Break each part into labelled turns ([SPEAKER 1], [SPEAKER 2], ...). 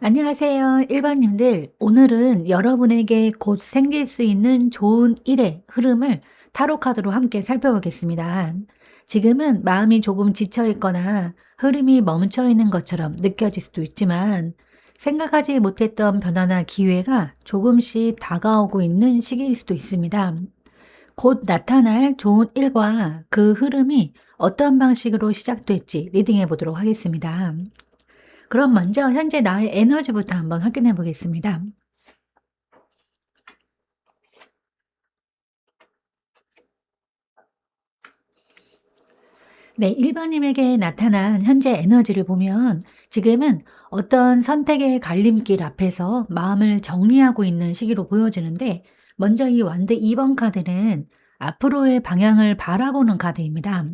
[SPEAKER 1] 안녕하세요. 일반님들. 오늘은 여러분에게 곧 생길 수 있는 좋은 일의 흐름을 타로 카드로 함께 살펴보겠습니다. 지금은 마음이 조금 지쳐 있거나 흐름이 멈춰 있는 것처럼 느껴질 수도 있지만 생각하지 못했던 변화나 기회가 조금씩 다가오고 있는 시기일 수도 있습니다. 곧 나타날 좋은 일과 그 흐름이 어떤 방식으로 시작될지 리딩해 보도록 하겠습니다. 그럼 먼저 현재 나의 에너지부터 한번 확인해 보겠습니다. 네, 1번님에게 나타난 현재 에너지를 보면 지금은 어떤 선택의 갈림길 앞에서 마음을 정리하고 있는 시기로 보여지는데, 먼저 이 완드 2번 카드는 앞으로의 방향을 바라보는 카드입니다.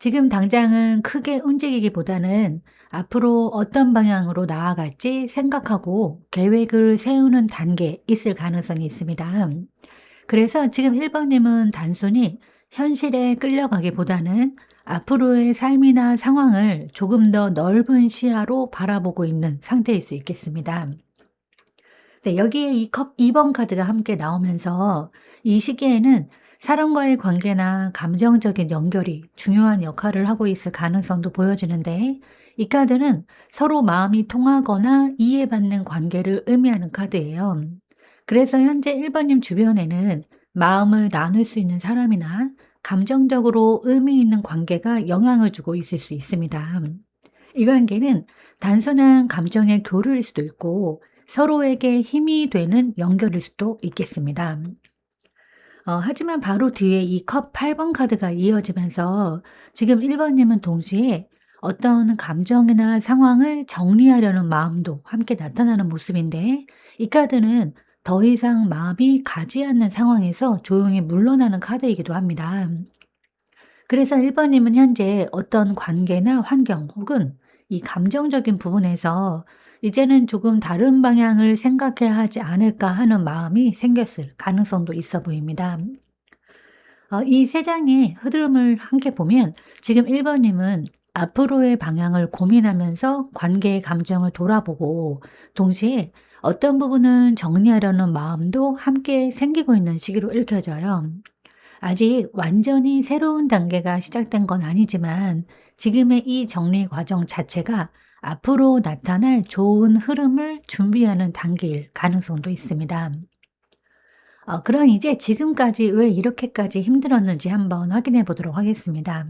[SPEAKER 1] 지금 당장은 크게 움직이기보다는 앞으로 어떤 방향으로 나아갈지 생각하고 계획을 세우는 단계에 있을 가능성이 있습니다. 그래서 지금 1번님은 단순히 현실에 끌려가기보다는 앞으로의 삶이나 상황을 조금 더 넓은 시야로 바라보고 있는 상태일 수 있겠습니다. 네, 여기에 이 컵 2번 카드가 함께 나오면서 이 시기에는 사람과의 관계나 감정적인 연결이 중요한 역할을 하고 있을 가능성도 보여지는데, 이 카드는 서로 마음이 통하거나 이해받는 관계를 의미하는 카드예요. 그래서 현재 1번님 주변에는 마음을 나눌 수 있는 사람이나 감정적으로 의미 있는 관계가 영향을 주고 있을 수 있습니다. 이 관계는 단순한 감정의 교류일 수도 있고 서로에게 힘이 되는 연결일 수도 있겠습니다. 하지만 바로 뒤에 이 컵 8번 카드가 이어지면서 지금 1번님은 동시에 어떤 감정이나 상황을 정리하려는 마음도 함께 나타나는 모습인데, 이 카드는 더 이상 마음이 가지 않는 상황에서 조용히 물러나는 카드이기도 합니다. 그래서 1번님은 현재 어떤 관계나 환경 혹은 이 감정적인 부분에서 이제는 조금 다른 방향을 생각해야 하지 않을까 하는 마음이 생겼을 가능성도 있어 보입니다. 이 세 장의 흐름을 함께 보면 지금 1번님은 앞으로의 방향을 고민하면서 관계의 감정을 돌아보고 동시에 어떤 부분은 정리하려는 마음도 함께 생기고 있는 시기로 읽혀져요. 아직 완전히 새로운 단계가 시작된 건 아니지만 지금의 이 정리 과정 자체가 앞으로 나타날 좋은 흐름을 준비하는 단계일 가능성도 있습니다. 그럼 이제 지금까지 왜 이렇게까지 힘들었는지 한번 확인해 보도록 하겠습니다.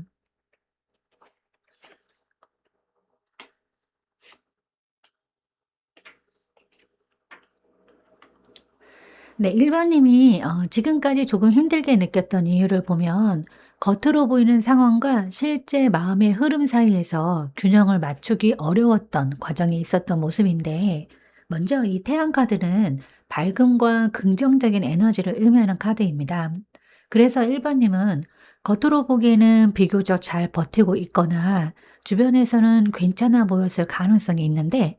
[SPEAKER 1] 네, 1번님이 지금까지 조금 힘들게 느꼈던 이유를 보면 겉으로 보이는 상황과 실제 마음의 흐름 사이에서 균형을 맞추기 어려웠던 과정이 있었던 모습인데, 먼저 이 태양 카드는 밝음과 긍정적인 에너지를 의미하는 카드입니다. 그래서 1번님은 겉으로 보기에는 비교적 잘 버티고 있거나 주변에서는 괜찮아 보였을 가능성이 있는데,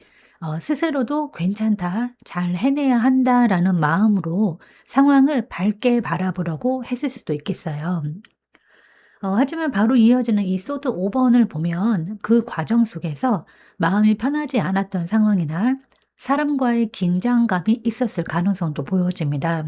[SPEAKER 1] 스스로도 '괜찮다. 잘 해내야 한다.'라는 마음으로 상황을 밝게 바라보려고 했을 수도 있겠어요. 하지만 바로 이어지는 이 소드 5 번을 보면 그 과정 속에서 마음이 편하지 않았던 상황이나 사람과의 긴장감이 있었을 가능성도 보여집니다.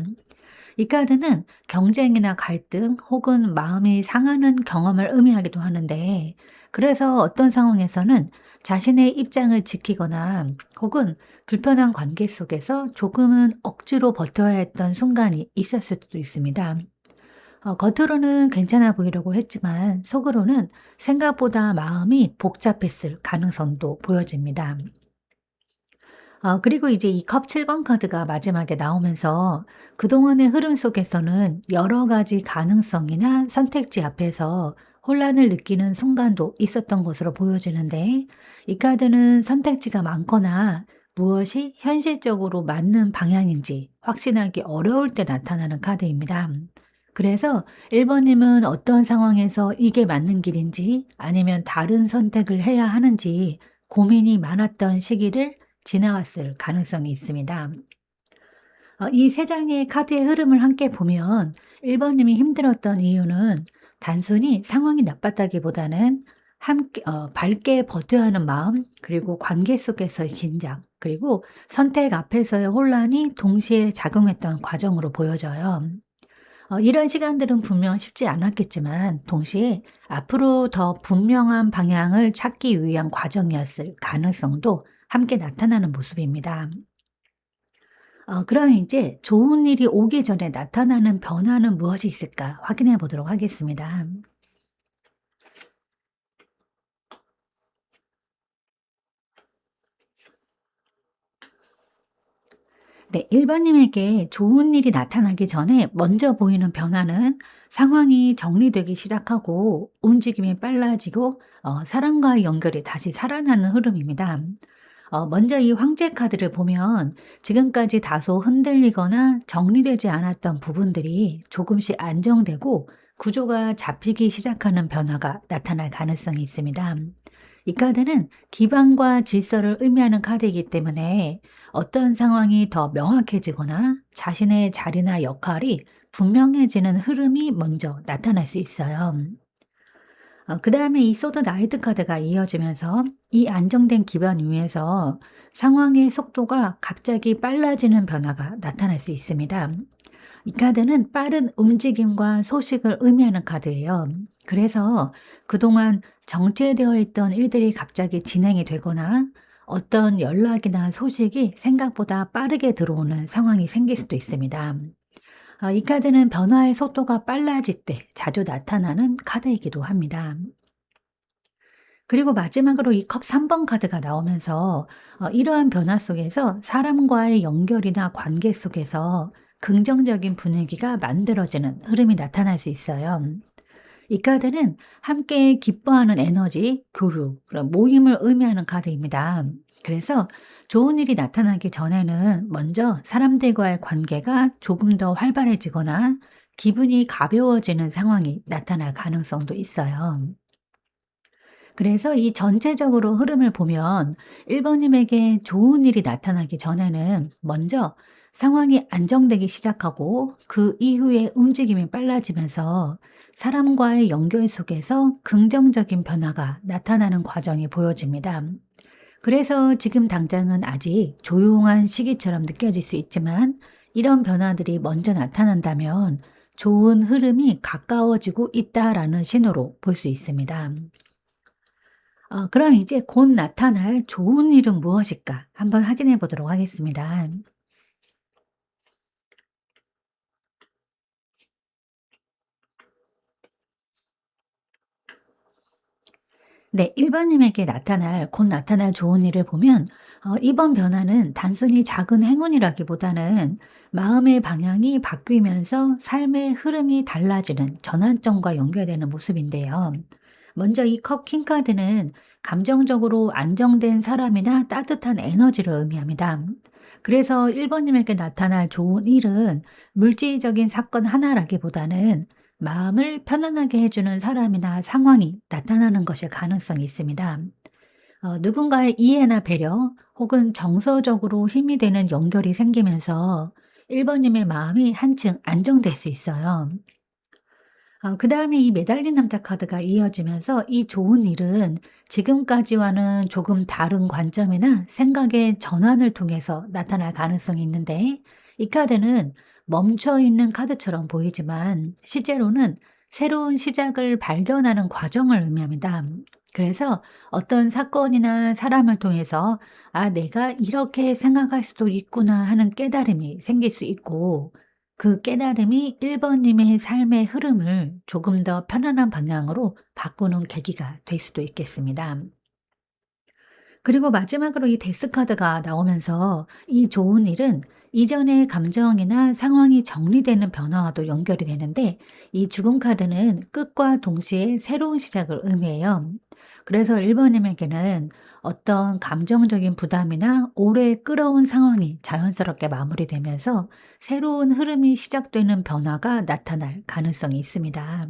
[SPEAKER 1] 이 카드는 경쟁이나 갈등 혹은 마음이 상하는 경험을 의미하기도 하는데, 그래서 어떤 상황에서는 자신의 입장을 지키거나 혹은 불편한 관계 속에서 조금은 억지로 버텨야 했던 순간이 있었을 수도 있습니다. 겉으로는 괜찮아 보이려고 했지만 속으로는 생각보다 마음이 복잡했을 가능성도 보여집니다. 그리고 이제 이 컵 7번 카드가 마지막에 나오면서 그동안의 흐름 속에서는 여러 가지 가능성이나 선택지 앞에서 혼란을 느끼는 순간도 있었던 것으로 보여지는데, 이 카드는 선택지가 많거나 무엇이 현실적으로 맞는 방향인지 확신하기 어려울 때 나타나는 카드입니다. 그래서 1번님은 어떤 상황에서 이게 맞는 길인지 아니면 다른 선택을 해야 하는지 고민이 많았던 시기를 지나왔을 가능성이 있습니다. 이 세 장의 카드의 흐름을 함께 보면 1번님이 힘들었던 이유는 단순히 상황이 나빴다기보다는 함께 밝게 버텨야 하는 마음, 그리고 관계 속에서의 긴장, 그리고 선택 앞에서의 혼란이 동시에 작용했던 과정으로 보여져요. 이런 시간들은 분명 쉽지 않았겠지만 동시에 앞으로 더 분명한 방향을 찾기 위한 과정이었을 가능성도 함께 나타나는 모습입니다. 그럼 이제 좋은 일이 오기 전에 나타나는 변화는 무엇이 있을까 확인해 보도록 하겠습니다. 네, 1 번님에게 좋은 일이 나타나기 전에 먼저 보이는 변화는 상황이 정리되기 시작하고 움직임이 빨라지고 사람과의 연결이 다시 살아나는 흐름입니다. 먼저 이 황제 카드를 보면 지금까지 다소 흔들리거나 정리되지 않았던 부분들이 조금씩 안정되고 구조가 잡히기 시작하는 변화가 나타날 가능성이 있습니다. 이 카드는 기반과 질서를 의미하는 카드이기 때문에 어떤 상황이 더 명확해지거나 자신의 자리나 역할이 분명해지는 흐름이 먼저 나타날 수 있어요. 그다음에 이 소드 나이트 카드가 이어지면서 이 안정된 기반 위에서 상황의 속도가 갑자기 빨라지는 변화가 나타날 수 있습니다. 이 카드는 빠른 움직임과 소식을 의미하는 카드예요. 그래서 그동안 정체되어 있던 일들이 갑자기 진행이 되거나 어떤 연락이나 소식이 생각보다 빠르게 들어오는 상황이 생길 수도 있습니다. 이 카드는 변화의 속도가 빨라질 때 자주 나타나는 카드이기도 합니다. 그리고 마지막으로 이 컵 3번 카드가 나오면서 이러한 변화 속에서 사람과의 연결이나 관계 속에서 긍정적인 분위기가 만들어지는 흐름이 나타날 수 있어요. 이 카드는 함께 기뻐하는 에너지, 교류, 그런 모임을 의미하는 카드입니다. 그래서 좋은 일이 나타나기 전에는 먼저 사람들과의 관계가 조금 더 활발해지거나 기분이 가벼워지는 상황이 나타날 가능성도 있어요. 그래서 이 전체적으로 흐름을 보면 1 번님에게 좋은 일이 나타나기 전에는 먼저 상황이 안정되기 시작하고 그 이후에 움직임이 빨라지면서 사람과의 연결 속에서 긍정적인 변화가 나타나는 과정이 보여집니다. 그래서 지금 당장은 아직 조용한 시기처럼 느껴질 수 있지만 이런 변화들이 먼저 나타난다면 좋은 흐름이 가까워지고 있다라는 신호로 볼 수 있습니다. 그럼 이제 곧 나타날 좋은 일은 무엇일까? 한번 확인해 보도록 하겠습니다. 네, 1 번님에게 곧 나타날 좋은 일을 보면 이번 변화는 단순히 작은 행운이라기보다는 마음의 방향이 바뀌면서 삶의 흐름이 달라지는 전환점과 연결되는 모습인데요. 먼저 이 컵 킹 카드는 감정적으로 안정된 사람이나 따뜻한 에너지를 의미합니다. 그래서 1 번님에게 나타날 좋은 일은 물질적인 사건 하나라기보다는 마음을 편안하게 해주는 사람이나 상황이 나타나는 것일 가능성이 있습니다. 누군가의 이해나 배려 혹은 정서적으로 힘이 되는 연결이 생기면서 1 번님의 마음이 한층 안정될 수 있어요. 그다음에 이 매달린 남자 카드가 이어지면서 이 좋은 일은 지금까지와는 조금 다른 관점이나 생각의 전환을 통해서 나타날 가능성이 있는데 이 카드는 멈춰 있는 카드처럼 보이지만 실제로는 새로운 시작을 발견하는 과정을 의미합니다. 그래서 어떤 사건이나 사람을 통해서 '아 내가 이렇게 생각할 수도 있구나.' 하는 깨달음이 생길 수 있고 그 깨달음이 1 번님의 삶의 흐름을 조금 더 편안한 방향으로 바꾸는 계기가 될 수도 있겠습니다. 그리고 마지막으로 이 데스 카드가 나오면서 이 좋은 일은 이전의 감정이나 상황이 정리되는 변화와도 연결이 되는데 이 죽음 카드는 끝과 동시에 새로운 시작을 의미해요. 그래서 1 번님에게는 어떤 감정적인 부담이나 오래 끌어온 상황이 자연스럽게 마무리되면서 새로운 흐름이 시작되는 변화가 나타날 가능성이 있습니다.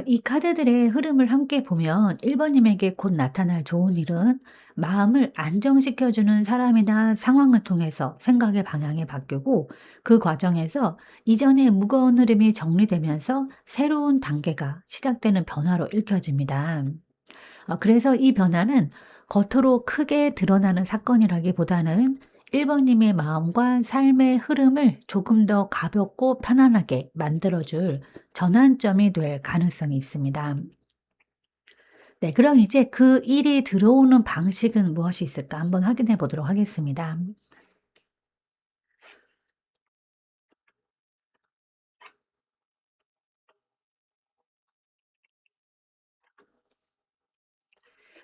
[SPEAKER 1] 이 카드들의 흐름을 함께 보면 1 번님에게 곧 나타날 좋은 일은 마음을 안정시켜주는 사람이나 상황을 통해서 생각의 방향이 바뀌고 그 과정에서 이전의 무거운 흐름이 정리되면서 새로운 단계가 시작되는 변화로 읽혀집니다. 그래서 이 변화는 겉으로 크게 드러나는 사건이라기보다는 1번님의 마음과 삶의 흐름을 조금 더 가볍고 편안하게 만들어줄 전환점이 될 가능성이 있습니다. 네, 그럼 이제 그 일이 들어오는 방식은 무엇이 있을까 한번 확인해 보도록 하겠습니다.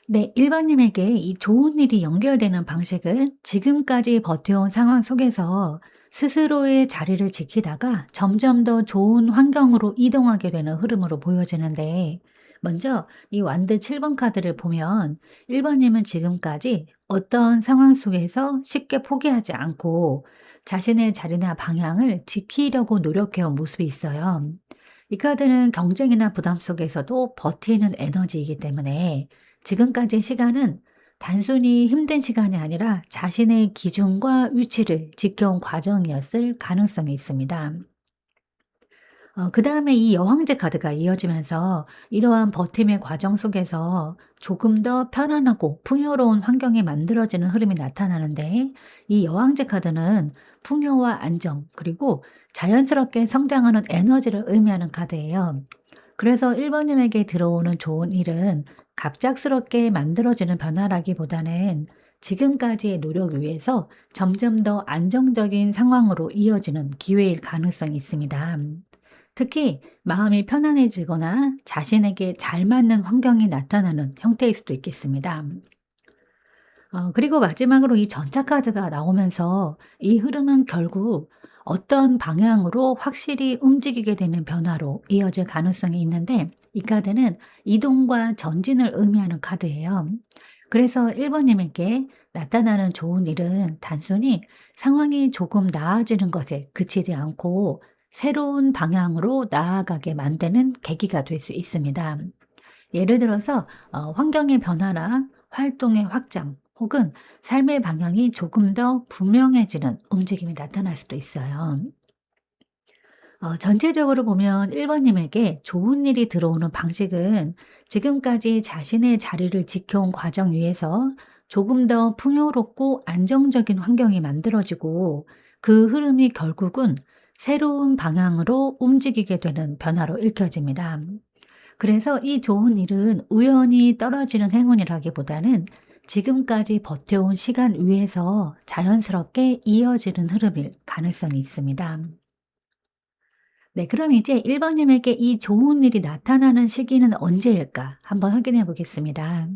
[SPEAKER 1] 네, 1번님에게 이 좋은 일이 연결되는 방식은 지금까지 버텨온 상황 속에서 스스로의 자리를 지키다가 점점 더 좋은 환경으로 이동하게 되는 흐름으로 보여지는데, 먼저 이 완드 7번 카드를 보면 1번님은 지금까지 어떤 상황 속에서 쉽게 포기하지 않고 자신의 자리나 방향을 지키려고 노력해온 모습이 있어요. 이 카드는 경쟁이나 부담 속에서도 버티는 에너지이기 때문에 지금까지의 시간은 단순히 힘든 시간이 아니라 자신의 기준과 위치를 지켜온 과정이었을 가능성이 있습니다. 그다음에 이 여왕제 카드가 이어지면서 이러한 버팀의 과정 속에서 조금 더 편안하고 풍요로운 환경이 만들어지는 흐름이 나타나는데, 이 여왕제 카드는 풍요와 안정 그리고 자연스럽게 성장하는 에너지를 의미하는 카드예요. 그래서 1번님에게 들어오는 좋은 일은 갑작스럽게 만들어지는 변화라기보다는 지금까지의 노력 위에서 점점 더 안정적인 상황으로 이어지는 기회일 가능성이 있습니다. 특히 마음이 편안해지거나 자신에게 잘 맞는 환경이 나타나는 형태일 수도 있겠습니다. 그리고 마지막으로 이 전차 카드가 나오면서 이 흐름은 결국 어떤 방향으로 확실히 움직이게 되는 변화로 이어질 가능성이 있는데, 이 카드는 이동과 전진을 의미하는 카드예요. 그래서 1번님에게 나타나는 좋은 일은 단순히 상황이 조금 나아지는 것에 그치지 않고 새로운 방향으로 나아가게 만드는 계기가 될 수 있습니다. 예를 들어서 환경의 변화나 활동의 확장 혹은 삶의 방향이 조금 더 분명해지는 움직임이 나타날 수도 있어요. 전체적으로 보면 1번님에게 좋은 일이 들어오는 방식은 지금까지 자신의 자리를 지켜온 과정 위에서 조금 더 풍요롭고 안정적인 환경이 만들어지고, 그 흐름이 결국은 새로운 방향으로 움직이게 되는 변화로 읽혀집니다. 그래서 이 좋은 일은 우연히 떨어지는 행운이라기보다는 지금까지 버텨온 시간 위에서 자연스럽게 이어지는 흐름일 가능성이 있습니다. 네, 그럼 이제 1번님에게 이 좋은 일이 나타나는 시기는 언제일까 한번 확인해 보겠습니다.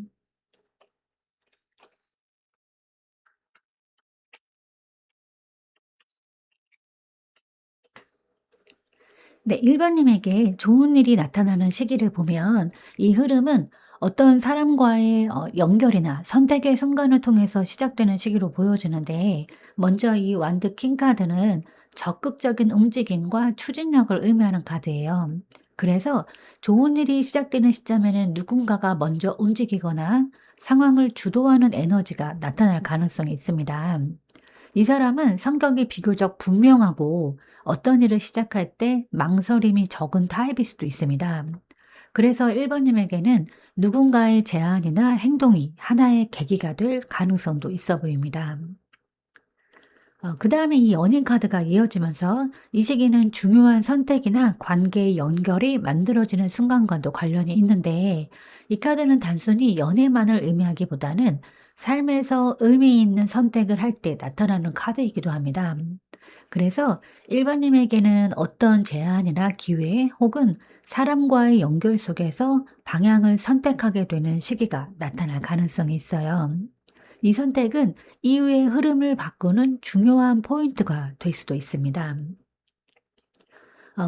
[SPEAKER 1] 네, 1번님에게 좋은 일이 나타나는 시기를 보면 이 흐름은 어떤 사람과의 연결이나 선택의 순간을 통해서 시작되는 시기로 보여지는데, 먼저 이 완드 킹 카드는 적극적인 움직임과 추진력을 의미하는 카드예요. 그래서 좋은 일이 시작되는 시점에는 누군가가 먼저 움직이거나 상황을 주도하는 에너지가 나타날 가능성이 있습니다. 이 사람은 성격이 비교적 분명하고 어떤 일을 시작할 때 망설임이 적은 타입일 수도 있습니다. 그래서 1번님에게는 누군가의 제안이나 행동이 하나의 계기가 될 가능성도 있어 보입니다. 그 다음에 이 연인 카드가 이어지면서 이 시기는 중요한 선택이나 관계의 연결이 만들어지는 순간과도 관련이 있는데, 이 카드는 단순히 연애만을 의미하기보다는 삶에서 의미 있는 선택을 할 때 나타나는 카드이기도 합니다. 그래서 1번님에게는 어떤 제안이나 기회 혹은 사람과의 연결 속에서 방향을 선택하게 되는 시기가 나타날 가능성이 있어요. 이 선택은 이후의 흐름을 바꾸는 중요한 포인트가 될 수도 있습니다.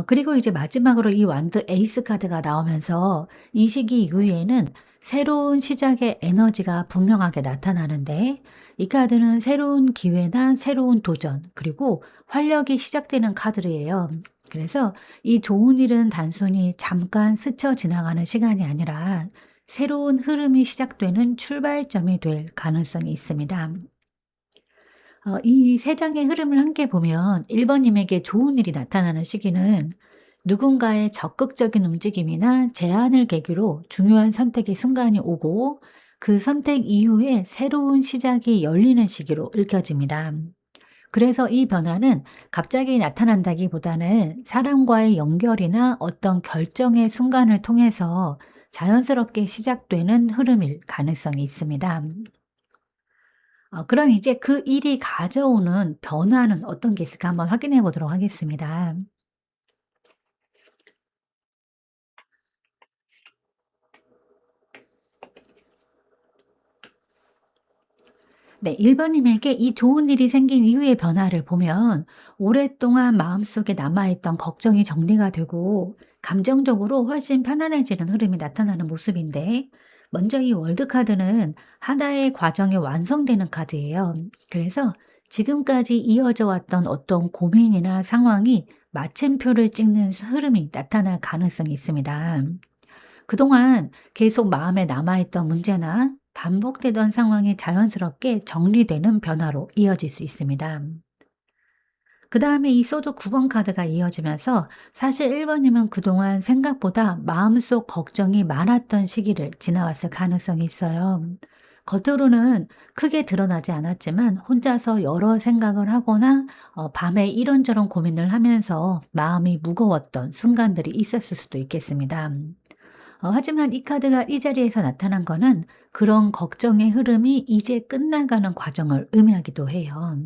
[SPEAKER 1] 그리고 이제 마지막으로 이 완드 에이스 카드가 나오면서 이 시기 이후에는 새로운 시작의 에너지가 분명하게 나타나는데, 이 카드는 새로운 기회나 새로운 도전 그리고 활력이 시작되는 카드예요. 그래서 이 좋은 일은 단순히 잠깐 스쳐 지나가는 시간이 아니라 새로운 흐름이 시작되는 출발점이 될 가능성이 있습니다. 이 세 장의 흐름을 함께 보면 1번님에게 좋은 일이 나타나는 시기는 누군가의 적극적인 움직임이나 제안을 계기로 중요한 선택의 순간이 오고, 그 선택 이후에 새로운 시작이 열리는 시기로 읽혀집니다. 그래서 이 변화는 갑자기 나타난다기보다는 사람과의 연결이나 어떤 결정의 순간을 통해서 자연스럽게 시작되는 흐름일 가능성이 있습니다. 그럼 이제 그 일이 가져오는 변화는 어떤 게 있을까 한번 확인해 보도록 하겠습니다. 네, 1 번님에게 이 좋은 일이 생긴 이후의 변화를 보면 오랫동안 마음속에 남아있던 걱정이 정리가 되고 감정적으로 훨씬 편안해지는 흐름이 나타나는 모습인데, 먼저 이 월드카드는 하나의 과정이 완성되는 카드예요. 그래서 지금까지 이어져 왔던 어떤 고민이나 상황이 마침표를 찍는 흐름이 나타날 가능성이 있습니다. 그동안 계속 마음에 남아있던 문제나 반복되던 상황이 자연스럽게 정리되는 변화로 이어질 수 있습니다. 그 다음에 이 소드 9번 카드가 이어지면서 사실 1번님은 그동안 생각보다 마음속 걱정이 많았던 시기를 지나왔을 가능성이 있어요. 겉으로는 크게 드러나지 않았지만 혼자서 여러 생각을 하거나 밤에 이런저런 고민을 하면서 마음이 무거웠던 순간들이 있었을 수도 있겠습니다. 하지만 이 카드가 이 자리에서 나타난 거는 그런 걱정의 흐름이 이제 끝나가는 과정을 의미하기도 해요.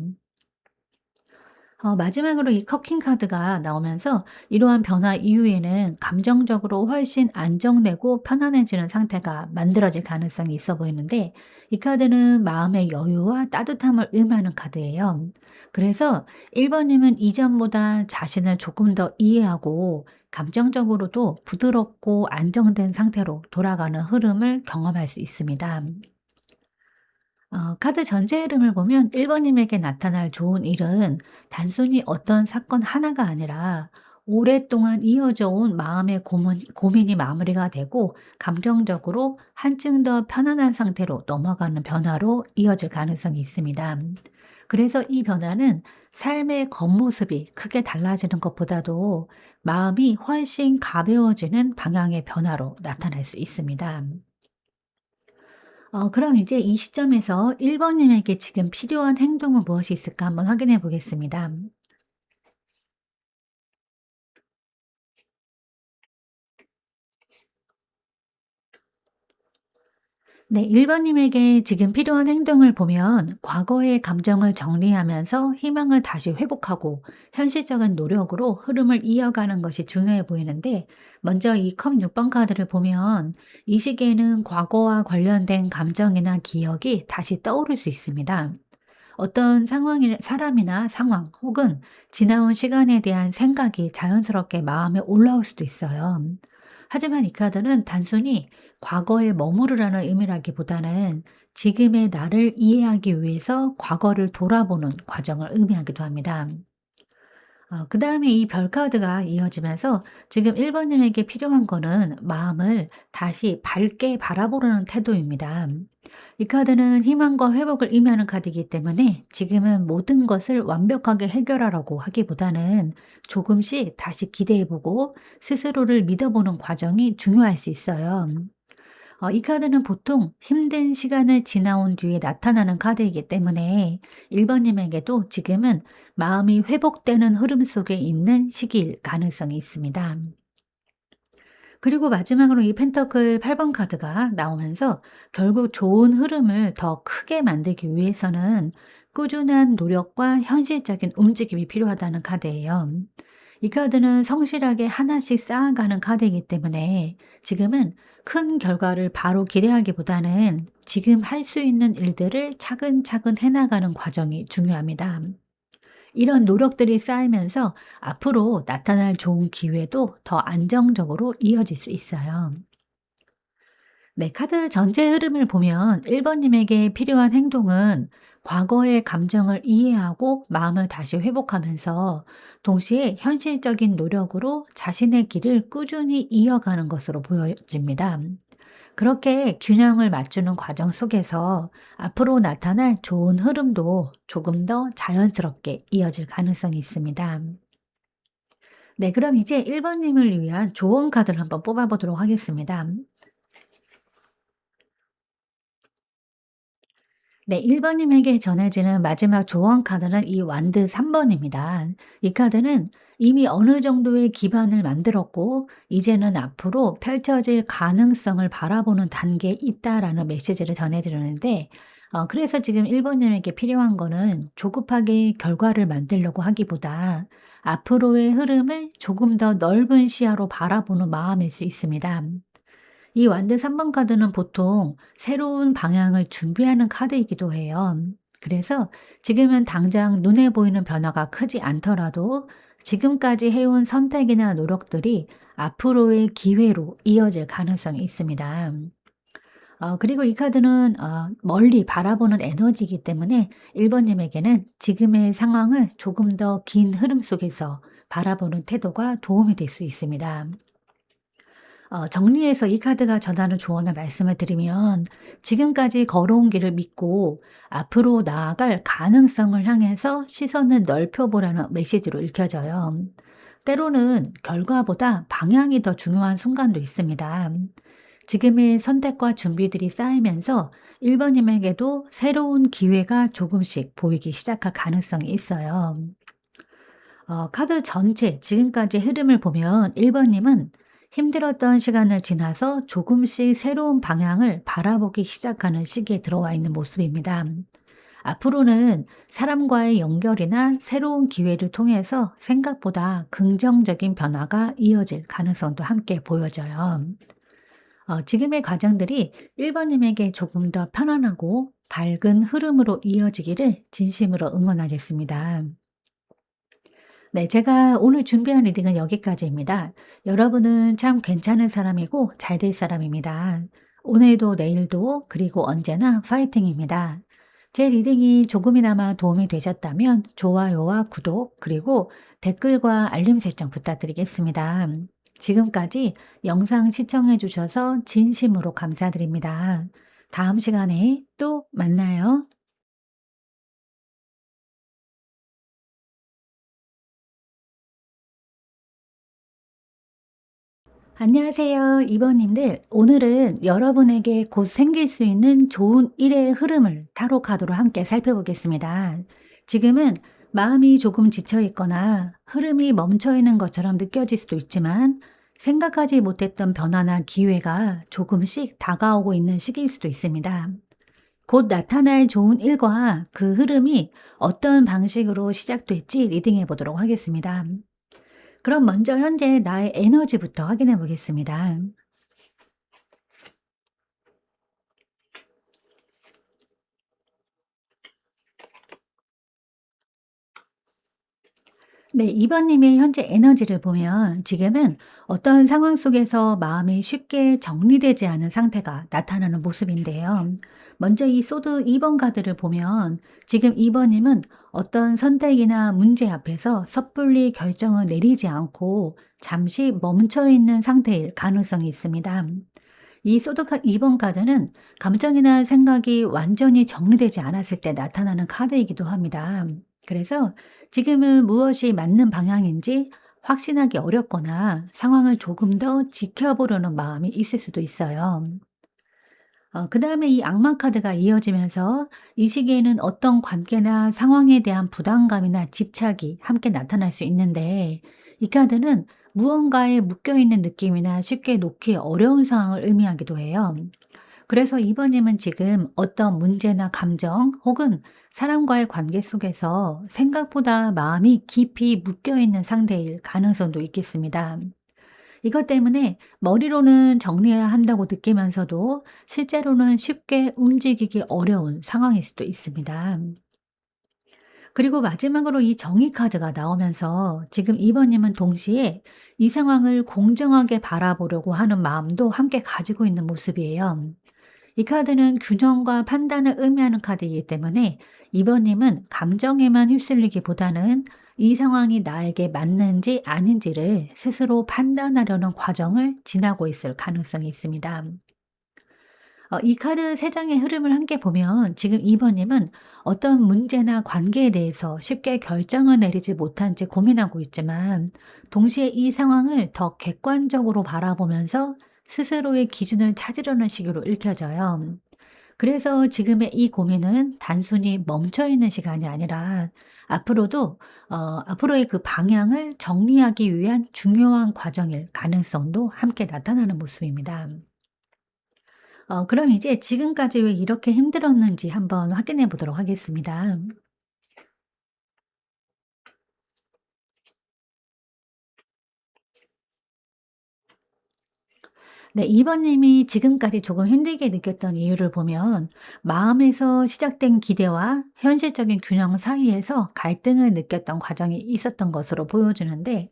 [SPEAKER 1] 마지막으로 이 커킹 카드가 나오면서 이러한 변화 이후에는 감정적으로 훨씬 안정되고 편안해지는 상태가 만들어질 가능성이 있어 보이는데, 이 카드는 마음의 여유와 따뜻함을 의미하는 카드예요. 그래서 1번님은 이전보다 자신을 조금 더 이해하고 감정적으로도 부드럽고 안정된 상태로 돌아가는 흐름을 경험할 수 있습니다. 카드 전체 흐름을 보면 1 번님에게 나타날 좋은 일은 단순히 어떤 사건 하나가 아니라 오랫동안 이어져 온 마음의 고민이 마무리가 되고 감정적으로 한층 더 편안한 상태로 넘어가는 변화로 이어질 가능성이 있습니다. 그래서 이 변화는 삶의 겉모습이 크게 달라지는 것보다도 마음이 훨씬 가벼워지는 방향의 변화로 나타날 수 있습니다. 그럼 이제 이 시점에서 1 번님에게 지금 필요한 행동은 무엇이 있을까 한번 확인해 보겠습니다. 네, 1 번님에게 지금 필요한 행동을 보면 과거의 감정을 정리하면서 희망을 다시 회복하고 현실적인 노력으로 흐름을 이어가는 것이 중요해 보이는데, 먼저 이 컵 6번 카드를 보면 이 시기에는 과거와 관련된 감정이나 기억이 다시 떠오를 수 있습니다. 어떤 상황이 사람이나 상황 혹은 지나온 시간에 대한 생각이 자연스럽게 마음에 올라올 수도 있어요. 하지만 이 카드는 단순히 과거에 머무르라는 의미라기보다는 지금의 나를 이해하기 위해서 과거를 돌아보는 과정을 의미하기도 합니다. 그다음에 이 별 카드가 이어지면서 지금 1 번님에게 필요한 거는 마음을 다시 밝게 바라보려는 태도입니다. 이 카드는 희망과 회복을 의미하는 카드이기 때문에 지금은 모든 것을 완벽하게 해결하라고 하기보다는 조금씩 다시 기대해 보고 스스로를 믿어보는 과정이 중요할 수 있어요. 이 카드는 보통 힘든 시간을 지나온 뒤에 나타나는 카드이기 때문에 1 번님에게도 지금은 마음이 회복되는 흐름 속에 있는 시기일 가능성이 있습니다. 그리고 마지막으로 이 펜터클 8번 카드가 나오면서 결국 좋은 흐름을 더 크게 만들기 위해서는 꾸준한 노력과 현실적인 움직임이 필요하다는 카드예요. 이 카드는 성실하게 하나씩 쌓아가는 카드이기 때문에 지금은 큰 결과를 바로 기대하기보다는 지금 할 수 있는 일들을 차근차근 해나가는 과정이 중요합니다. 이런 노력들이 쌓이면서 앞으로 나타날 좋은 기회도 더 안정적으로 이어질 수 있어요. 네, 카드 전체 흐름을 보면 1 번님에게 필요한 행동은 과거의 감정을 이해하고 마음을 다시 회복하면서 동시에 현실적인 노력으로 자신의 길을 꾸준히 이어가는 것으로 보여집니다. 그렇게 균형을 맞추는 과정 속에서 앞으로 나타날 좋은 흐름도 조금 더 자연스럽게 이어질 가능성이 있습니다. 네, 그럼 이제 1 번님을 위한 조언 카드를 한번 뽑아 보도록 하겠습니다. 네, 1번 님에게 전해지는 마지막 조언 카드는 이 완드 3 번입니다. 이 카드는 이미 어느 정도의 기반을 만들었고 이제는 앞으로 펼쳐질 가능성을 바라보는 단계에 있다라는 메시지를 전해 드리는데, 그래서 지금 1번 님에게 필요한 거는 조급하게 결과를 만들려고 하기보다 앞으로의 흐름을 조금 더 넓은 시야로 바라보는 마음일 수 있습니다. 이 완드 3번 카드는 보통 새로운 방향을 준비하는 카드이기도 해요. 그래서 지금은 당장 눈에 보이는 변화가 크지 않더라도 지금까지 해온 선택이나 노력들이 앞으로의 기회로 이어질 가능성이 있습니다. 그리고 이 카드는 멀리 바라보는 에너지이기 때문에 1번 님에게는 지금의 상황을 조금 더 긴 흐름 속에서 바라보는 태도가 도움이 될 수 있습니다. 정리해서 이 카드가 전하는 조언을 말씀을 드리면, 지금까지 걸어온 길을 믿고 앞으로 나아갈 가능성을 향해서 시선을 넓혀보라는 메시지로 읽혀져요. 때로는 결과보다 방향이 더 중요한 순간도 있습니다. 지금의 선택과 준비들이 쌓이면서 1번님에게도 새로운 기회가 조금씩 보이기 시작할 가능성이 있어요. 카드 전체 지금까지 흐름을 보면 1번님은 힘들었던 시간을 지나서 조금씩 새로운 방향을 바라보기 시작하는 시기에 들어와 있는 모습입니다. 앞으로는 사람과의 연결이나 새로운 기회를 통해서 생각보다 긍정적인 변화가 이어질 가능성도 함께 보여져요. 지금의 과정들이 1번님에게 조금 더 편안하고 밝은 흐름으로 이어지기를 진심으로 응원하겠습니다. 네, 제가 오늘 준비한 리딩은 여기까지입니다. 여러분은 참 괜찮은 사람이고 잘 될 사람입니다. 오늘도 내일도 그리고 언제나 파이팅입니다. 제 리딩이 조금이나마 도움이 되셨다면 좋아요와 구독 그리고 댓글과 알림 설정 부탁드리겠습니다. 지금까지 영상 시청해 주셔서 진심으로 감사드립니다. 다음 시간에 또 만나요. 안녕하세요. 이번님들, 오늘은 여러분에게 곧 생길 수 있는 좋은 일의 흐름을 타로 카드로 함께 살펴보겠습니다. 지금은 마음이 조금 지쳐 있거나 흐름이 멈춰 있는 것처럼 느껴질 수도 있지만, 생각하지 못했던 변화나 기회가 조금씩 다가오고 있는 시기일 수도 있습니다. 곧 나타날 좋은 일과 그 흐름이 어떤 방식으로 시작될지 리딩해 보도록 하겠습니다. 그럼 먼저 현재 나의 에너지부터 확인해 보겠습니다. 네, 2번 님의 현재 에너지를 보면 지금은 어떤 상황 속에서 마음이 쉽게 정리되지 않은 상태가 나타나는 모습인데요. 먼저 이 소드 2번 카드를 보면 지금 2번 님은 어떤 선택이나 문제 앞에서 섣불리 결정을 내리지 않고 잠시 멈춰 있는 상태일 가능성이 있습니다. 이 소드 2번 카드는 감정이나 생각이 완전히 정리되지 않았을 때 나타나는 카드이기도 합니다. 그래서 지금은 무엇이 맞는 방향인지 확신하기 어렵거나 상황을 조금 더 지켜보려는 마음이 있을 수도 있어요. 그 다음에 이 악마 카드가 이어지면서 이 시기에는 어떤 관계나 상황에 대한 부담감이나 집착이 함께 나타날 수 있는데, 이 카드는 무언가에 묶여있는 느낌이나 쉽게 놓기 어려운 상황을 의미하기도 해요. 그래서 이번님은 지금 어떤 문제나 감정 혹은 사람과의 관계 속에서 생각보다 마음이 깊이 묶여있는 상태일 가능성도 있겠습니다. 이것 때문에 머리로는 정리해야 한다고 느끼면서도 실제로는 쉽게 움직이기 어려운 상황일 수도 있습니다. 그리고 마지막으로 이 정의 카드가 나오면서 지금 2번 님은 동시에 이 상황을 공정하게 바라보려고 하는 마음도 함께 가지고 있는 모습이에요. 이 카드는 균형과 판단을 의미하는 카드이기 때문에 2번 님은 감정에만 휩쓸리기보다는 이 상황이 나에게 맞는지 아닌지를 스스로 판단하려는 과정을 지나고 있을 가능성이 있습니다. 이 카드 세 장의 흐름을 함께 보면 지금 2번 님은 어떤 문제나 관계에 대해서 쉽게 결정을 내리지 못한 채 고민하고 있지만, 동시에 이 상황을 더 객관적으로 바라보면서 스스로의 기준을 찾으려는 식으로 읽혀져요. 그래서 지금의 이 고민은 단순히 멈춰 있는 시간이 아니라 앞으로도 앞으로의 그 방향을 정리하기 위한 중요한 과정일 가능성도 함께 나타나는 모습입니다. 그럼 이제 지금까지 왜 이렇게 힘들었는지 한번 확인해 보도록 하겠습니다. 네, 2 번님이 지금까지 조금 힘들게 느꼈던 이유를 보면 마음에서 시작된 기대와 현실적인 균형 사이에서 갈등을 느꼈던 과정이 있었던 것으로 보여지는데,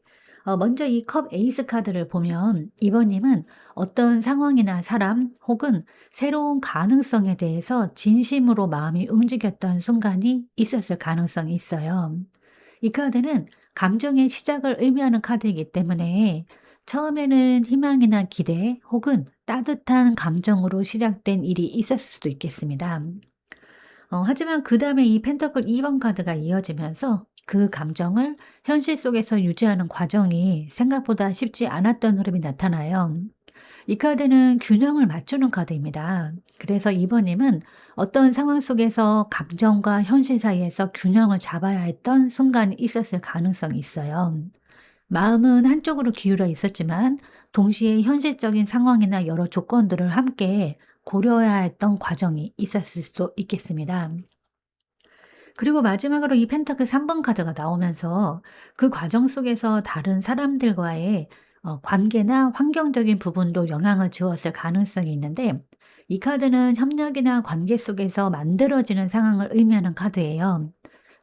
[SPEAKER 1] 먼저 이 컵 에이스 카드를 보면 2 번님은 어떤 상황이나 사람 혹은 새로운 가능성에 대해서 진심으로 마음이 움직였던 순간이 있었을 가능성이 있어요. 이 카드는 감정의 시작을 의미하는 카드이기 때문에 처음에는 희망이나 기대 혹은 따뜻한 감정으로 시작된 일이 있었을 수도 있겠습니다. 하지만 그 다음에 이 펜터클 2번 카드가 이어지면서 그 감정을 현실 속에서 유지하는 과정이 생각보다 쉽지 않았던 흐름이 나타나요. 이 카드는 균형을 맞추는 카드입니다. 그래서 2번님은 어떤 상황 속에서 감정과 현실 사이에서 균형을 잡아야 했던 순간이 있었을 가능성이 있어요. 마음은 한쪽으로 기울어 있었지만 동시에 현실적인 상황이나 여러 조건들을 함께 고려해야 했던 과정이 있었을 수도 있겠습니다. 그리고 마지막으로 이 펜타클 3번 카드가 나오면서 그 과정 속에서 다른 사람들과의 관계나 환경적인 부분도 영향을 주었을 가능성이 있는데, 이 카드는 협력이나 관계 속에서 만들어지는 상황을 의미하는 카드예요.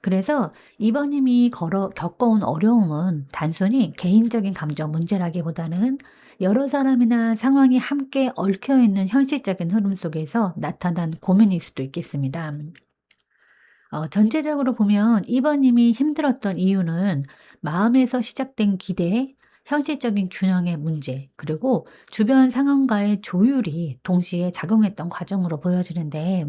[SPEAKER 1] 그래서 이번님이 겪어온 어려움은 단순히 개인적인 감정 문제라기보다는 여러 사람이나 상황이 함께 얽혀 있는 현실적인 흐름 속에서 나타난 고민일 수도 있겠습니다. 전체적으로 보면 2 번님이 힘들었던 이유는 마음에서 시작된 기대, 현실적인 균형의 문제, 그리고 주변 상황과의 조율이 동시에 작용했던 과정으로 보여지는데,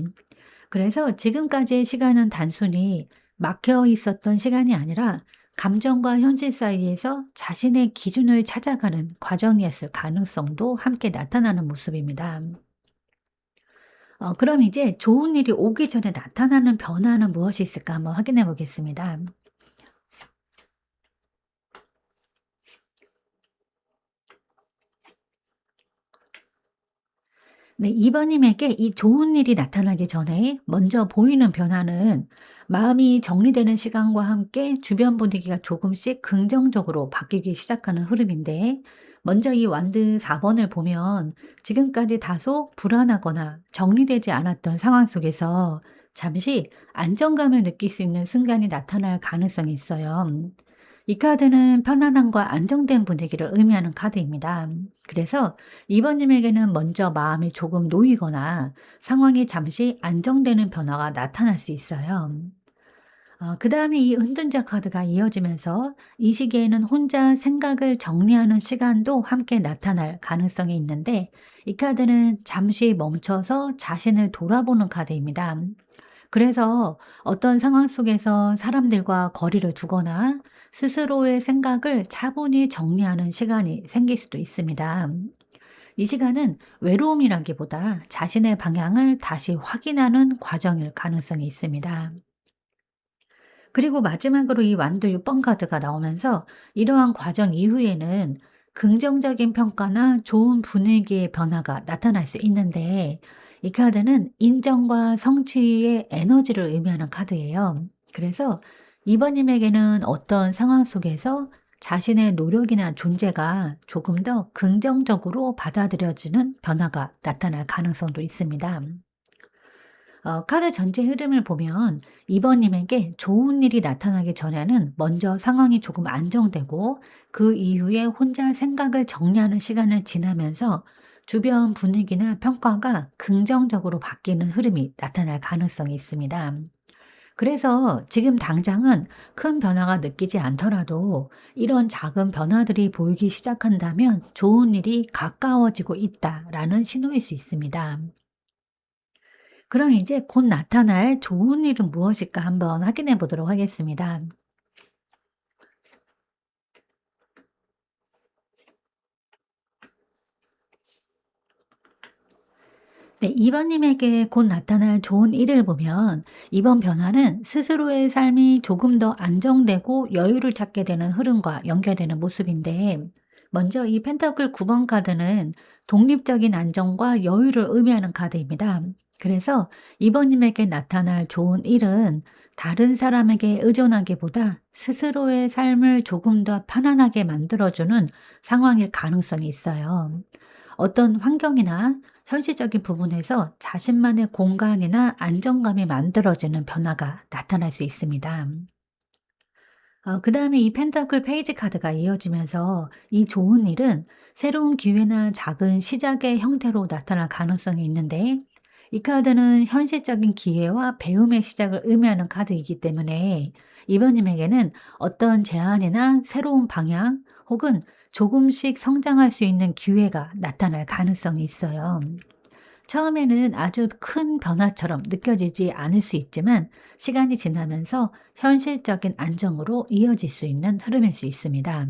[SPEAKER 1] 그래서 지금까지의 시간은 단순히 막혀 있었던 시간이 아니라 감정과 현실 사이에서 자신의 기준을 찾아가는 과정이었을 가능성도 함께 나타나는 모습입니다. 그럼 이제 좋은 일이 오기 전에 나타나는 변화는 무엇이 있을까 한번 확인해 보겠습니다. 네, 2 번님에게 이 좋은 일이 나타나기 전에 먼저 보이는 변화는 마음이 정리되는 시간과 함께 주변 분위기가 조금씩 긍정적으로 바뀌기 시작하는 흐름인데, 먼저 이 완드 4 번을 보면 지금까지 다소 불안하거나 정리되지 않았던 상황 속에서 잠시 안정감을 느낄 수 있는 순간이 나타날 가능성이 있어요. 이 카드는 편안함과 안정된 분위기를 의미하는 카드입니다. 그래서 이번님에게는 먼저 마음이 조금 놓이거나 상황이 잠시 안정되는 변화가 나타날 수 있어요. 그 다음에 이 은둔자 카드가 이어지면서 이 시기에는 혼자 생각을 정리하는 시간도 함께 나타날 가능성이 있는데, 이 카드는 잠시 멈춰서 자신을 돌아보는 카드입니다. 그래서 어떤 상황 속에서 사람들과 거리를 두거나 스스로의 생각을 차분히 정리하는 시간이 생길 수도 있습니다. 이 시간은 외로움이라기보다 자신의 방향을 다시 확인하는 과정일 가능성이 있습니다. 그리고 마지막으로 이 완도 6번 카드가 나오면서 이러한 과정 이후에는 긍정적인 평가나 좋은 분위기의 변화가 나타날 수 있는데, 이 카드는 인정과 성취의 에너지를 의미하는 카드예요. 그래서 이번님에게는 어떤 상황 속에서 자신의 노력이나 존재가 조금 더 긍정적으로 받아들여지는 변화가 나타날 가능성도 있습니다. 카드 전체 흐름을 보면 이번님에게 좋은 일이 나타나기 전에는 먼저 상황이 조금 안정되고 그 이후에 혼자 생각을 정리하는 시간을 지나면서 주변 분위기나 평가가 긍정적으로 바뀌는 흐름이 나타날 가능성이 있습니다. 그래서 지금 당장은 큰 변화가 느끼지 않더라도 이런 작은 변화들이 보이기 시작한다면 좋은 일이 가까워지고 있다라는 신호일 수 있습니다. 그럼 이제 곧 나타날 좋은 일은 무엇일까 한번 확인해 보도록 하겠습니다. 네, 2번 님에게 곧 나타날 좋은 일을 보면 이번 변화는 스스로의 삶이 조금 더 안정되고 여유를 찾게 되는 흐름과 연결되는 모습인데, 먼저 이 펜타클 9번 카드는 독립적인 안정과 여유를 의미하는 카드입니다. 그래서 2번 님에게 나타날 좋은 일은 다른 사람에게 의존하기보다 스스로의 삶을 조금 더 편안하게 만들어주는 상황일 가능성이 있어요. 어떤 환경이나 현실적인 부분에서 자신만의 공간이나 안정감이 만들어지는 변화가 나타날 수 있습니다. 그다음에 이 펜타클 페이지 카드가 이어지면서 이 좋은 일은 새로운 기회나 작은 시작의 형태로 나타날 가능성이 있는데, 이 카드는 현실적인 기회와 배움의 시작을 의미하는 카드이기 때문에 이번님에게는 어떤 제안이나 새로운 방향 혹은 조금씩 성장할 수 있는 기회가 나타날 가능성이 있어요. 처음에는 아주 큰 변화처럼 느껴지지 않을 수 있지만, 시간이 지나면서 현실적인 안정으로 이어질 수 있는 흐름일 수 있습니다.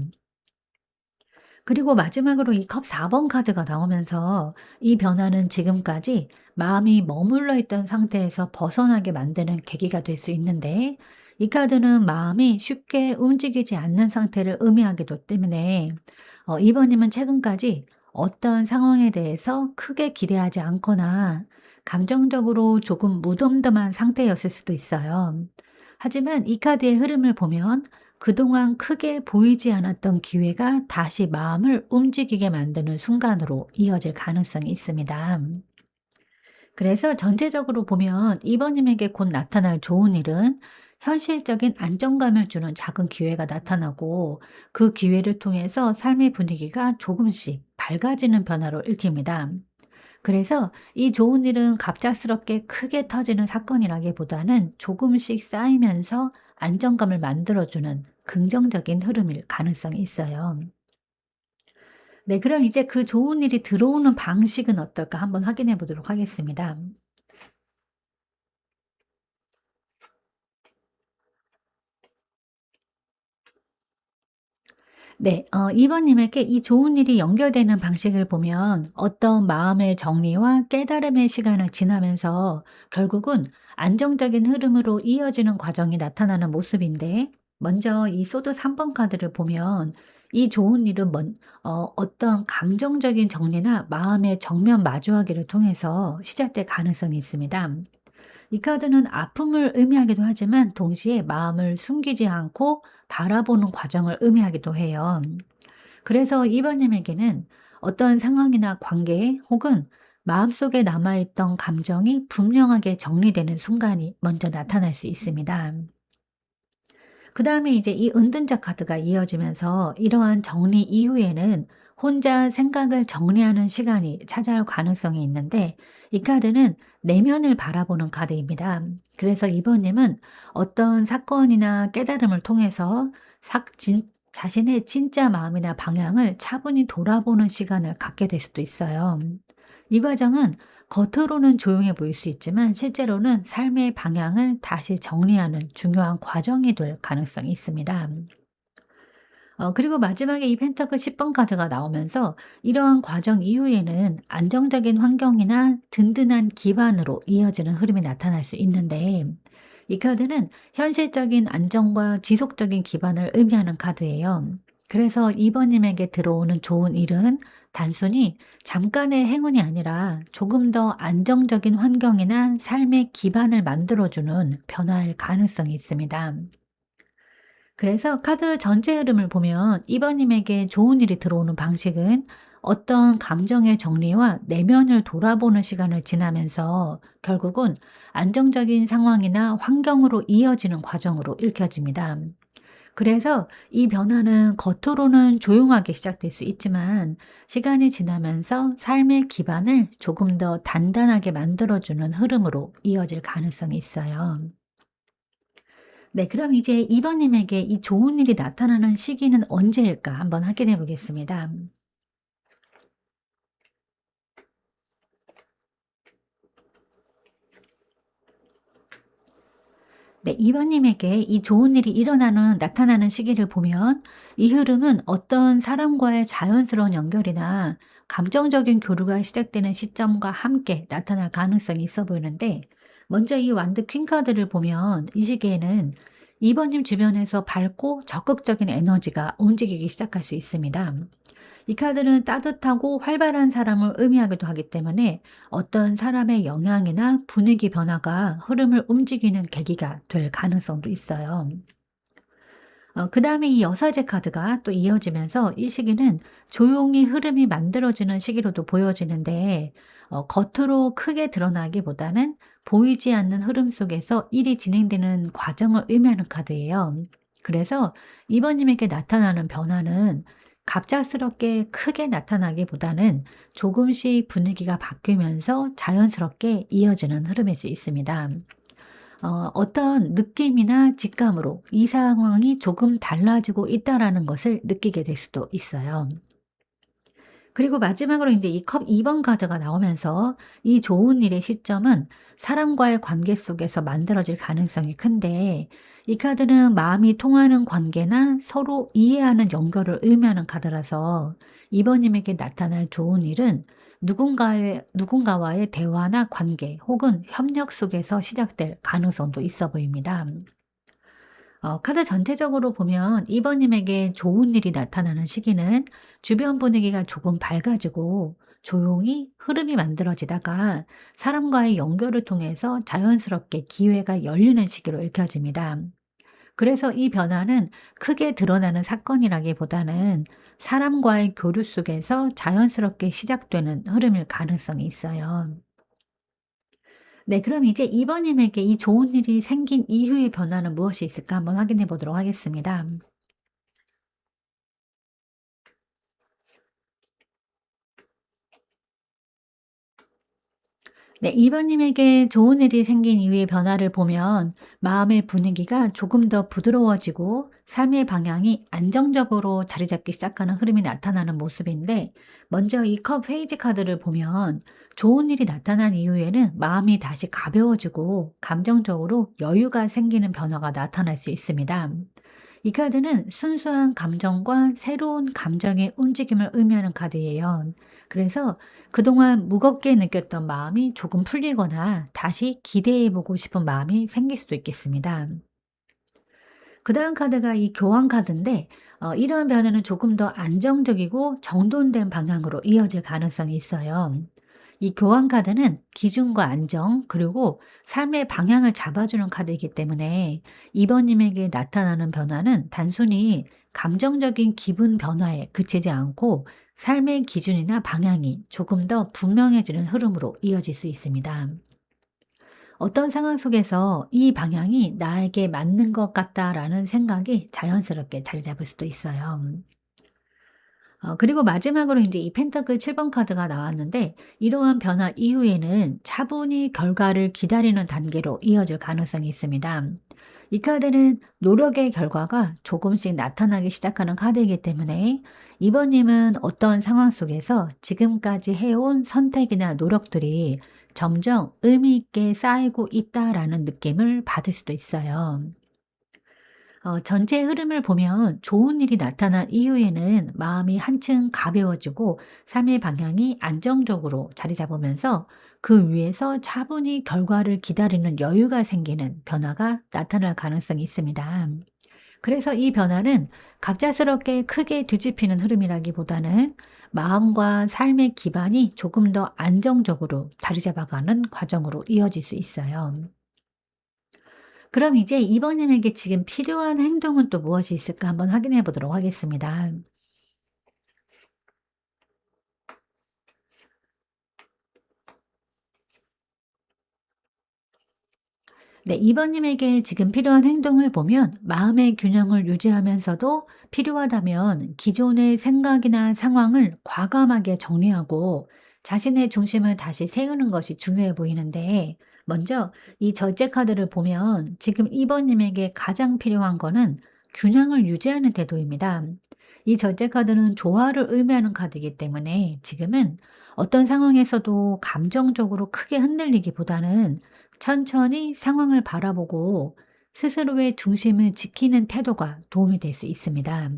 [SPEAKER 1] 그리고 마지막으로 이 컵 4번 카드가 나오면서 이 변화는 지금까지 마음이 머물러 있던 상태에서 벗어나게 만드는 계기가 될 수 있는데, 이 카드는 마음이 쉽게 움직이지 않는 상태를 의미하기도 때문에 이번님은 최근까지 어떤 상황에 대해서 크게 기대하지 않거나 감정적으로 조금 무덤덤한 상태였을 수도 있어요. 하지만 이 카드의 흐름을 보면 그동안 크게 보이지 않았던 기회가 다시 마음을 움직이게 만드는 순간으로 이어질 가능성이 있습니다. 그래서 전체적으로 보면 이번님에게 곧 나타날 좋은 일은 현실적인 안정감을 주는 작은 기회가 나타나고, 그 기회를 통해서 삶의 분위기가 조금씩 밝아지는 변화로 읽힙니다. 그래서 이 좋은 일은 갑작스럽게 크게 터지는 사건이라기보다는 조금씩 쌓이면서 안정감을 만들어주는 긍정적인 흐름일 가능성이 있어요. 네, 그럼 이제 그 좋은 일이 들어오는 방식은 어떨까 한번 확인해 보도록 하겠습니다. 네. 2 번님에게 이 좋은 일이 연결되는 방식을 보면 어떤 마음의 정리와 깨달음의 시간을 지나면서 결국은 안정적인 흐름으로 이어지는 과정이 나타나는 모습인데, 먼저 이 소드 3번 카드를 보면 이 좋은 일은 어떤 감정적인 정리나 마음의 정면 마주하기를 통해서 시작될 가능성이 있습니다. 이 카드는 아픔을 의미하기도 하지만 동시에 마음을 숨기지 않고 바라보는 과정을 의미하기도 해요. 그래서 이번님에게는 어떤 상황이나 관계 혹은 마음속에 남아있던 감정이 분명하게 정리되는 순간이 먼저 나타날 수 있습니다. 그 다음에 이제 이 은둔자 카드가 이어지면서 이러한 정리 이후에는 혼자 생각을 정리하는 시간이 찾아올 가능성이 있는데, 이 카드는 내면을 바라보는 카드입니다. 그래서 이번님은 어떤 사건이나 깨달음을 통해서 자신의 진짜 마음이나 방향을 차분히 돌아보는 시간을 갖게 될 수도 있어요. 이 과정은 겉으로는 조용해 보일 수 있지만 실제로는 삶의 방향을 다시 정리하는 중요한 과정이 될 가능성이 있습니다. 그리고 마지막에 이 펜타클 10번 카드가 나오면서 이러한 과정 이후에는 안정적인 환경이나 든든한 기반으로 이어지는 흐름이 나타날 수 있는데, 이 카드는 현실적인 안정과 지속적인 기반을 의미하는 카드예요. 그래서 이번님에게 들어오는 좋은 일은 단순히 잠깐의 행운이 아니라 조금 더 안정적인 환경이나 삶의 기반을 만들어주는 변화일 가능성이 있습니다. 그래서 카드 전체 흐름을 보면 이번님에게 좋은 일이 들어오는 방식은 어떤 감정의 정리와 내면을 돌아보는 시간을 지나면서 결국은 안정적인 상황이나 환경으로 이어지는 과정으로 읽혀집니다. 그래서 이 변화는 겉으로는 조용하게 시작될 수 있지만 시간이 지나면서 삶의 기반을 조금 더 단단하게 만들어주는 흐름으로 이어질 가능성이 있어요. 네, 그럼 이제 2번 님에게 이 좋은 일이 나타나는 시기는 언제일까 한번 확인해 보겠습니다. 네, 2번 님에게 이 좋은 일이 나타나는 시기를 보면 이 흐름은 어떤 사람과의 자연스러운 연결이나 감정적인 교류가 시작되는 시점과 함께 나타날 가능성이 있어 보이는데, 먼저 이 완드 퀸 카드를 보면 이 시기에는 2번 님 주변에서 밝고 적극적인 에너지가 움직이기 시작할 수 있습니다. 이 카드는 따뜻하고 활발한 사람을 의미하기도 하기 때문에 어떤 사람의 영향이나 분위기 변화가 흐름을 움직이는 계기가 될 가능성도 있어요. 그 다음에 이 여사제 카드가 또 이어지면서 이 시기는 조용히 흐름이 만들어지는 시기로도 보여지는데, 겉으로 크게 드러나기보다는 보이지 않는 흐름 속에서 일이 진행되는 과정을 의미하는 카드예요. 그래서 이번님에게 나타나는 변화는 갑작스럽게 크게 나타나기보다는 조금씩 분위기가 바뀌면서 자연스럽게 이어지는 흐름일 수 있습니다. 어떤 느낌이나 직감으로 이 상황이 조금 달라지고 있다라는 것을 느끼게 될 수도 있어요. 그리고 마지막으로 이제 이 컵 2번 카드가 나오면서 이 좋은 일의 시점은 사람과의 관계 속에서 만들어질 가능성이 큰데, 이 카드는 마음이 통하는 관계나 서로 이해하는 연결을 의미하는 카드라서 이번 님에게 나타날 좋은 일은 누군가와의 대화나 관계 혹은 협력 속에서 시작될 가능성도 있어 보입니다. 카드 전체적으로 보면 이번님에게 좋은 일이 나타나는 시기는 주변 분위기가 조금 밝아지고 조용히 흐름이 만들어지다가 사람과의 연결을 통해서 자연스럽게 기회가 열리는 시기로 읽혀집니다. 그래서 이 변화는 크게 드러나는 사건이라기보다는 사람과의 교류 속에서 자연스럽게 시작되는 흐름일 가능성이 있어요. 네, 그럼 이제 2번 님에게 이 좋은 일이 생긴 이후의 변화는 무엇이 있을까 한번 확인해 보도록 하겠습니다. 네, 2번 님에게 좋은 일이 생긴 이후의 변화를 보면 마음의 분위기가 조금 더 부드러워지고 삶의 방향이 안정적으로 자리 잡기 시작하는 흐름이 나타나는 모습인데, 먼저 이 컵 페이지 카드를 보면 좋은 일이 나타난 이후에는 마음이 다시 가벼워지고 감정적으로 여유가 생기는 변화가 나타날 수 있습니다. 이 카드는 순수한 감정과 새로운 감정의 움직임을 의미하는 카드예요. 그래서 그동안 무겁게 느꼈던 마음이 조금 풀리거나 다시 기대해 보고 싶은 마음이 생길 수도 있겠습니다. 그 다음 카드가 이 교환 카드인데, 이러한 변화는 조금 더 안정적이고 정돈된 방향으로 이어질 가능성이 있어요. 이 교환 카드는 기준과 안정, 그리고 삶의 방향을 잡아주는 카드이기 때문에 이번님에게 나타나는 변화는 단순히 감정적인 기분 변화에 그치지 않고 삶의 기준이나 방향이 조금 더 분명해지는 흐름으로 이어질 수 있습니다. 어떤 상황 속에서 이 방향이 나에게 맞는 것 같다라는 생각이 자연스럽게 자리 잡을 수도 있어요. 그리고 마지막으로 이제 이 펜타클 7번 카드가 나왔는데, 이러한 변화 이후에는 차분히 결과를 기다리는 단계로 이어질 가능성이 있습니다. 이 카드는 노력의 결과가 조금씩 나타나기 시작하는 카드이기 때문에 이번 님은 어떤 상황 속에서 지금까지 해온 선택이나 노력들이 점점 의미 있게 쌓이고 있다라는 느낌을 받을 수도 있어요. 전체 흐름을 보면 좋은 일이 나타난 이후에는 마음이 한층 가벼워지고 삶의 방향이 안정적으로 자리 잡으면서 그 위에서 차분히 결과를 기다리는 여유가 생기는 변화가 나타날 가능성이 있습니다. 그래서 이 변화는 갑작스럽게 크게 뒤집히는 흐름이라기보다는 마음과 삶의 기반이 조금 더 안정적으로 자리 잡아가는 과정으로 이어질 수 있어요. 그럼 이제 이번님에게 지금 필요한 행동은 또 무엇이 있을까 한번 확인해 보도록 하겠습니다. 네, 이번님에게 지금 필요한 행동을 보면 마음의 균형을 유지하면서도 필요하다면 기존의 생각이나 상황을 과감하게 정리하고 자신의 중심을 다시 세우는 것이 중요해 보이는데, 먼저 이 절제 카드를 보면 지금 이번님에게 가장 필요한 거는 균형을 유지하는 태도입니다. 이 절제 카드는 조화를 의미하는 카드이기 때문에 지금은 어떤 상황에서도 감정적으로 크게 흔들리기보다는 천천히 상황을 바라보고 스스로의 중심을 지키는 태도가 도움이 될 수 있습니다.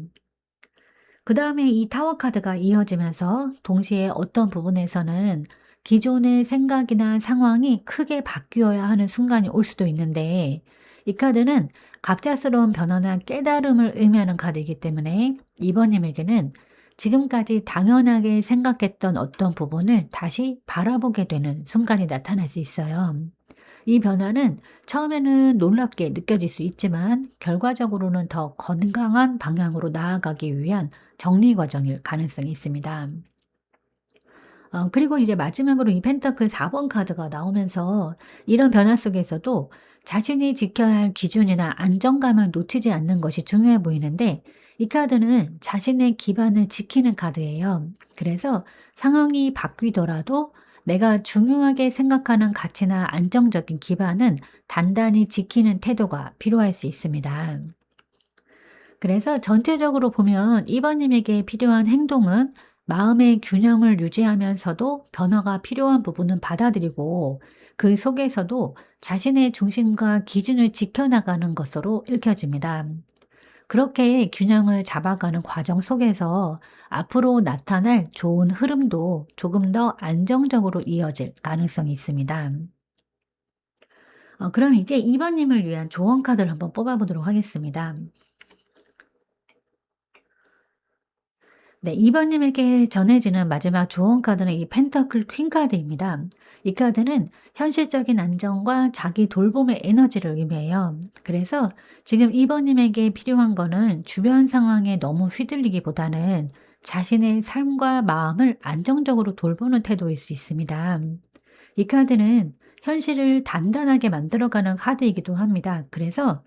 [SPEAKER 1] 그 다음에 이 타워 카드가 이어지면서 동시에 어떤 부분에서는 기존의 생각이나 상황이 크게 바뀌어야 하는 순간이 올 수도 있는데, 이 카드는 갑작스러운 변화나 깨달음을 의미하는 카드이기 때문에 이번님에게는 지금까지 당연하게 생각했던 어떤 부분을 다시 바라보게 되는 순간이 나타날 수 있어요. 이 변화는 처음에는 놀랍게 느껴질 수 있지만 결과적으로는 더 건강한 방향으로 나아가기 위한 정리 과정일 가능성이 있습니다. 그리고 이제 마지막으로 이 펜타클 4번 카드가 나오면서 이런 변화 속에서도 자신이 지켜야 할 기준이나 안정감을 놓치지 않는 것이 중요해 보이는데, 이 카드는 자신의 기반을 지키는 카드예요. 그래서 상황이 바뀌더라도 내가 중요하게 생각하는 가치나 안정적인 기반은 단단히 지키는 태도가 필요할 수 있습니다. 그래서 전체적으로 보면 이번님에게 필요한 행동은 마음의 균형을 유지하면서도 변화가 필요한 부분은 받아들이고, 그 속에서도 자신의 중심과 기준을 지켜나가는 것으로 읽혀집니다. 그렇게 균형을 잡아가는 과정 속에서 앞으로 나타날 좋은 흐름도 조금 더 안정적으로 이어질 가능성이 있습니다. 그럼 이제 2번님을 위한 조언 카드를 한번 뽑아보도록 하겠습니다. 네, 2번님에게 전해지는 마지막 조언 카드는 이 펜터클 퀸 카드입니다. 이 카드는 현실적인 안정과 자기 돌봄의 에너지를 의미해요. 그래서 지금 2번님에게 필요한 거는 주변 상황에 너무 휘둘리기보다는 자신의 삶과 마음을 안정적으로 돌보는 태도일 수 있습니다. 이 카드는 현실을 단단하게 만들어가는 카드이기도 합니다. 그래서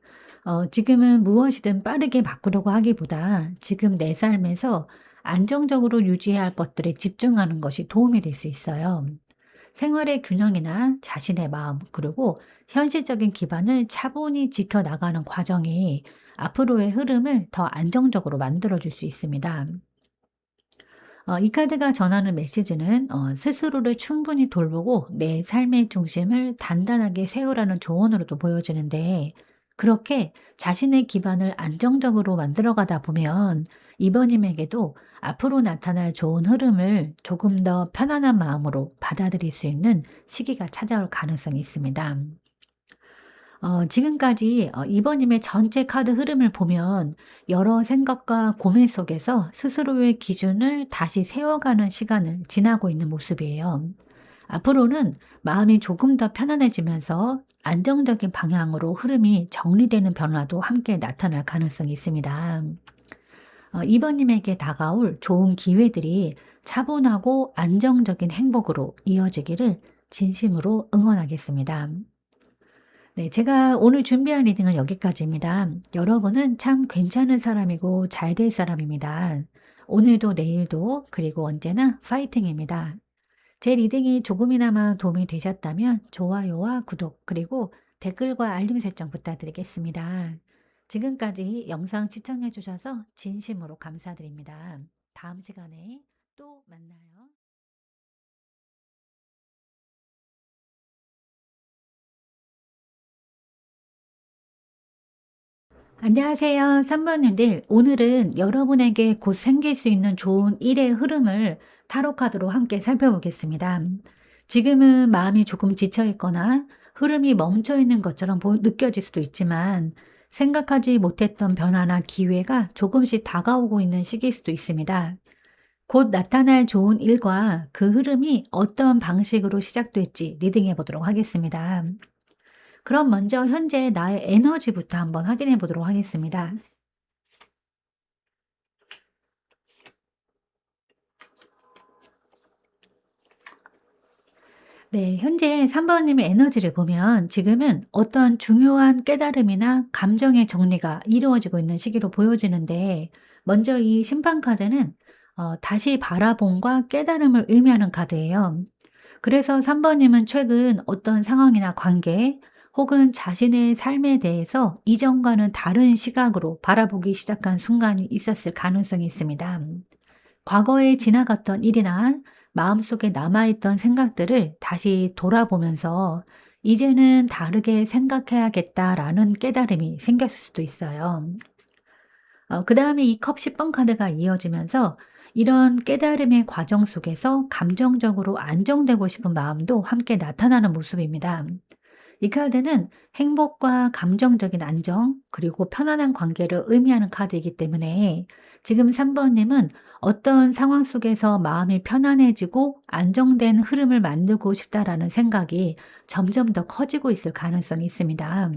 [SPEAKER 1] 지금은 무엇이든 빠르게 바꾸려고 하기보다 지금 내 삶에서 안정적으로 유지해야 할 것들에 집중하는 것이 도움이 될 수 있어요. 생활의 균형이나 자신의 마음, 그리고 현실적인 기반을 차분히 지켜나가는 과정이 앞으로의 흐름을 더 안정적으로 만들어줄 수 있습니다. 이 카드가 전하는 메시지는 스스로를 충분히 돌보고 내 삶의 중심을 단단하게 세우라는 조언으로도 보여지는데, 그렇게 자신의 기반을 안정적으로 만들어가다 보면 이번님에게도 앞으로 나타날 좋은 흐름을 조금 더 편안한 마음으로 받아들일 수 있는 시기가 찾아올 가능성이 있습니다. 지금까지 이번님의 전체 카드 흐름을 보면 여러 생각과 고민 속에서 스스로의 기준을 다시 세워가는 시간을 지나고 있는 모습이에요. 앞으로는 마음이 조금 더 편안해지면서 안정적인 방향으로 흐름이 정리되는 변화도 함께 나타날 가능성이 있습니다. 이번님에게 다가올 좋은 기회들이 차분하고 안정적인 행복으로 이어지기를 진심으로 응원하겠습니다. 네, 제가 오늘 준비한 리딩은 여기까지입니다. 여러분은 참 괜찮은 사람이고 잘 될 사람입니다. 오늘도 내일도 그리고 언제나 파이팅입니다. 제 리딩이 조금이나마 도움이 되셨다면 좋아요와 구독 그리고 댓글과 알림 설정 부탁드리겠습니다. 지금까지 영상 시청해 주셔서 진심으로 감사드립니다. 다음 시간에 또 만나요. 안녕하세요. 3번님들. 오늘은 여러분에게 곧 생길 수 있는 좋은 일의 흐름을 타로 카드로 함께 살펴보겠습니다. 지금은 마음이 조금 지쳐 있거나 흐름이 멈춰 있는 것처럼 느껴질 수도 있지만, 생각하지 못했던 변화나 기회가 조금씩 다가오고 있는 시기일 수도 있습니다. 곧 나타날 좋은 일과 그 흐름이 어떤 방식으로 시작될지 리딩해 보도록 하겠습니다. 그럼 먼저 현재 나의 에너지부터 한번 확인해 보도록 하겠습니다. 네, 현재 3번님의 에너지를 보면 지금은 어떤 중요한 깨달음이나 감정의 정리가 이루어지고 있는 시기로 보여지는데, 먼저 이 심판 카드는 다시 바라봄과 깨달음을 의미하는 카드예요. 그래서 3번님은 최근 어떤 상황이나 관계 혹은 자신의 삶에 대해서 이전과는 다른 시각으로 바라보기 시작한 순간이 있었을 가능성이 있습니다. 과거에 지나갔던 일이나 마음속에 남아있던 생각들을 다시 돌아보면서 이제는 다르게 생각해야겠다라는 깨달음이 생겼을 수도 있어요. 그다음에 이 컵 10번 카드가 이어지면서 이런 깨달음의 과정 속에서 감정적으로 안정되고 싶은 마음도 함께 나타나는 모습입니다. 이 카드는 행복과 감정적인 안정, 그리고 편안한 관계를 의미하는 카드이기 때문에 지금 3번님은 어떤 상황 속에서 마음이 편안해지고 안정된 흐름을 만들고 싶다라는 생각이 점점 더 커지고 있을 가능성이 있습니다.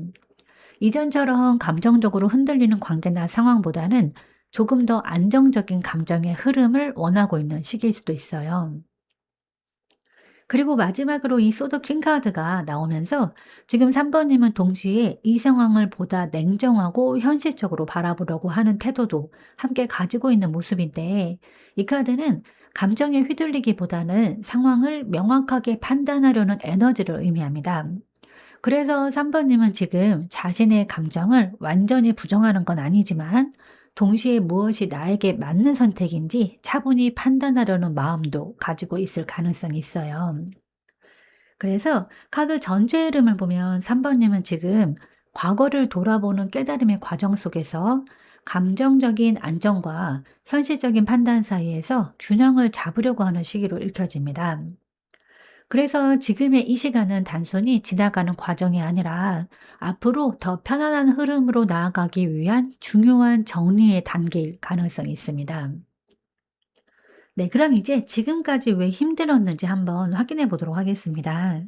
[SPEAKER 1] 이전처럼 감정적으로 흔들리는 관계나 상황보다는 조금 더 안정적인 감정의 흐름을 원하고 있는 시기일 수도 있어요. 그리고 마지막으로 이 소드 퀸 카드가 나오면서 지금 3번님은 동시에 이 상황을 보다 냉정하고 현실적으로 바라보려고 하는 태도도 함께 가지고 있는 모습인데, 이 카드는 감정에 휘둘리기보다는 상황을 명확하게 판단하려는 에너지를 의미합니다. 그래서 3번님은 지금 자신의 감정을 완전히 부정하는 건 아니지만 동시에 무엇이 나에게 맞는 선택인지 차분히 판단하려는 마음도 가지고 있을 가능성이 있어요. 그래서 카드 전체 흐름을 보면 3번님은 지금 과거를 돌아보는 깨달음의 과정 속에서 감정적인 안정과 현실적인 판단 사이에서 균형을 잡으려고 하는 시기로 읽혀집니다. 그래서 지금의 이 시간은 단순히 지나가는 과정이 아니라 앞으로 더 편안한 흐름으로 나아가기 위한 중요한 정리의 단계일 가능성이 있습니다. 네, 그럼 이제 지금까지 왜 힘들었는지 한번 확인해 보도록 하겠습니다.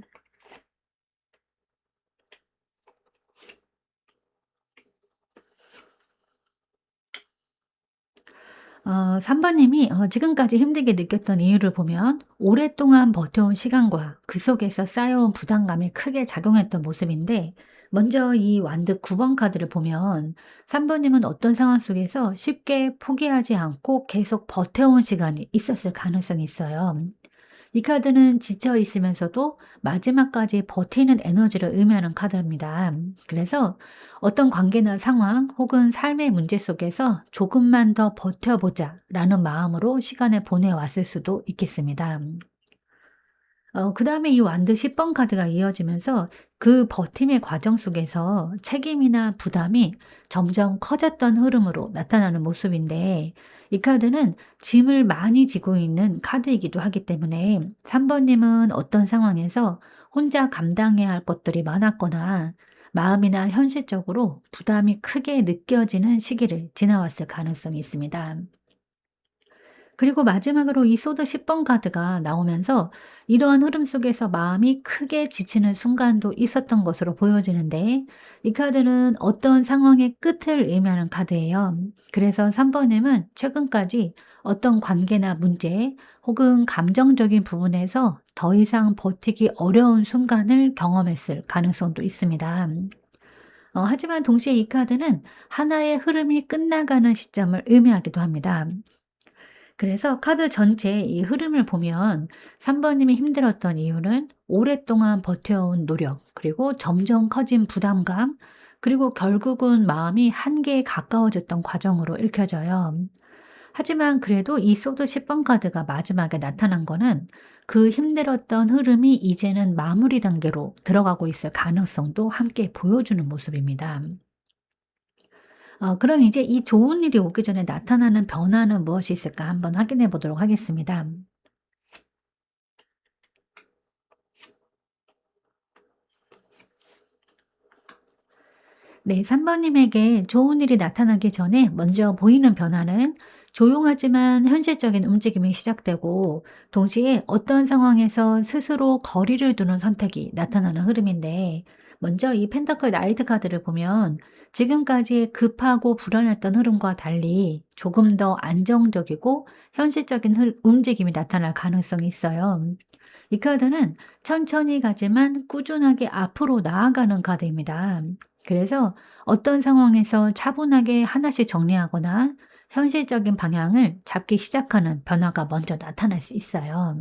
[SPEAKER 1] 3번님이 지금까지 힘들게 느꼈던 이유를 보면 오랫동안 버텨온 시간과 그 속에서 쌓여온 부담감이 크게 작용했던 모습인데, 먼저 이 완드 9번 카드를 보면 3번님은 어떤 상황 속에서 쉽게 포기하지 않고 계속 버텨온 시간이 있었을 가능성이 있어요. 이 카드는 지쳐 있으면서도 마지막까지 버티는 에너지를 의미하는 카드입니다. 그래서 어떤 관계나 상황 혹은 삶의 문제 속에서 조금만 더 버텨보자 라는 마음으로 시간을 보내왔을 수도 있겠습니다. 그 다음에 이 완드 10번 카드가 이어지면서 그 버팀의 과정 속에서 책임이나 부담이 점점 커졌던 흐름으로 나타나는 모습인데, 이 카드는 짐을 많이 지고 있는 카드이기도 하기 때문에 3번님은 어떤 상황에서 혼자 감당해야 할 것들이 많았거나 마음이나 현실적으로 부담이 크게 느껴지는 시기를 지나왔을 가능성이 있습니다. 그리고 마지막으로 이 소드 10번 카드가 나오면서 이러한 흐름 속에서 마음이 크게 지치는 순간도 있었던 것으로 보여지는데, 이 카드는 어떤 상황의 끝을 의미하는 카드예요. 그래서 3번님은 최근까지 어떤 관계나 문제 혹은 감정적인 부분에서 더 이상 버티기 어려운 순간을 경험했을 가능성도 있습니다. 하지만 동시에 이 카드는 하나의 흐름이 끝나가는 시점을 의미하기도 합니다. 그래서 카드 전체 이 흐름을 보면 3번님이 힘들었던 이유는 오랫동안 버텨온 노력, 그리고 점점 커진 부담감, 그리고 결국은 마음이 한계에 가까워졌던 과정으로 읽혀져요. 하지만 그래도 이 소드 10번 카드가 마지막에 나타난 거는 그 힘들었던 흐름이 이제는 마무리 단계로 들어가고 있을 가능성도 함께 보여주는 모습입니다. 그럼 이제 이 좋은 일이 오기 전에 나타나는 변화는 무엇이 있을까 한번 확인해 보도록 하겠습니다. 네, 3번님에게 좋은 일이 나타나기 전에 먼저 보이는 변화는 조용하지만 현실적인 움직임이 시작되고, 동시에 어떤 상황에서 스스로 거리를 두는 선택이 나타나는 흐름인데, 먼저 이 펜타클 나이트 카드를 보면 지금까지 급하고 불안했던 흐름과 달리 조금 더 안정적이고 현실적인 움직임이 나타날 가능성이 있어요. 이 카드는 천천히 가지만 꾸준하게 앞으로 나아가는 카드입니다. 그래서 어떤 상황에서 차분하게 하나씩 정리하거나 현실적인 방향을 잡기 시작하는 변화가 먼저 나타날 수 있어요.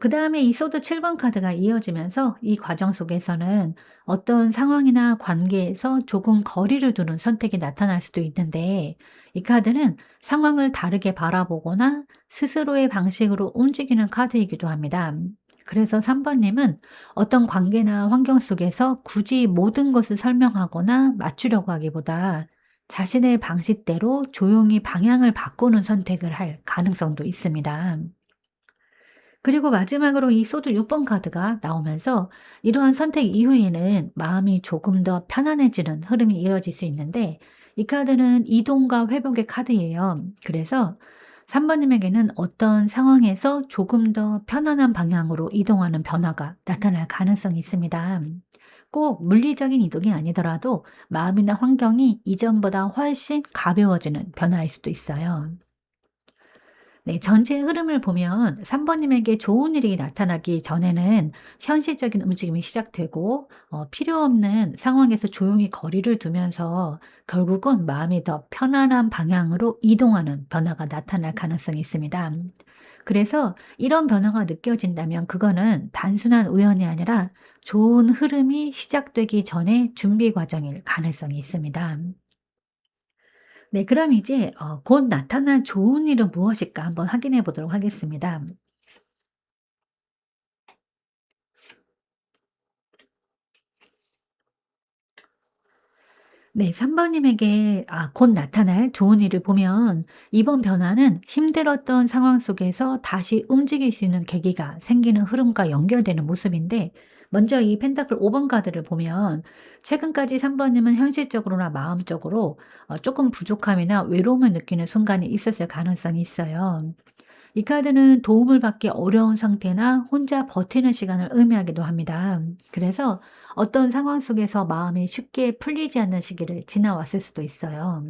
[SPEAKER 1] 그 다음에 이 소드 7번 카드가 이어지면서 이 과정 속에서는 어떤 상황이나 관계에서 조금 거리를 두는 선택이 나타날 수도 있는데, 이 카드는 상황을 다르게 바라보거나 스스로의 방식으로 움직이는 카드이기도 합니다. 그래서 3 번님은 어떤 관계나 환경 속에서 굳이 모든 것을 설명하거나 맞추려고 하기보다 자신의 방식대로 조용히 방향을 바꾸는 선택을 할 가능성도 있습니다. 그리고 마지막으로 이 소드 6번 카드가 나오면서 이러한 선택 이후에는 마음이 조금 더 편안해지는 흐름이 이어질 수 있는데, 이 카드는 이동과 회복의 카드예요. 그래서 3 번님에게는 어떤 상황에서 조금 더 편안한 방향으로 이동하는 변화가 나타날 가능성이 있습니다. 꼭 물리적인 이동이 아니더라도 마음이나 환경이 이전보다 훨씬 가벼워지는 변화일 수도 있어요. 네, 전체 흐름을 보면 3 번님에게 좋은 일이 나타나기 전에는 현실적인 움직임이 시작되고, 필요 없는 상황에서 조용히 거리를 두면서 결국은 마음이 더 편안한 방향으로 이동하는 변화가 나타날 가능성이 있습니다. 그래서 이런 변화가 느껴진다면 그거는 단순한 우연이 아니라 좋은 흐름이 시작되기 전의 준비 과정일 가능성이 있습니다. 네, 그럼 이제 곧 나타날 좋은 일은 무엇일까 한번 확인해 보도록 하겠습니다. 네, 3 번님에게 곧 나타날 좋은 일을 보면 이번 변화는 힘들었던 상황 속에서 다시 움직일 수 있는 계기가 생기는 흐름과 연결되는 모습인데, 먼저 이 펜타클 5번 카드를 보면 최근까지 3 번님은 현실적으로나 마음적으로 조금 부족함이나 외로움을 느끼는 순간이 있었을 가능성이 있어요. 이 카드는 도움을 받기 어려운 상태나 혼자 버티는 시간을 의미하기도 합니다. 그래서 어떤 상황 속에서 마음이 쉽게 풀리지 않는 시기를 지나왔을 수도 있어요.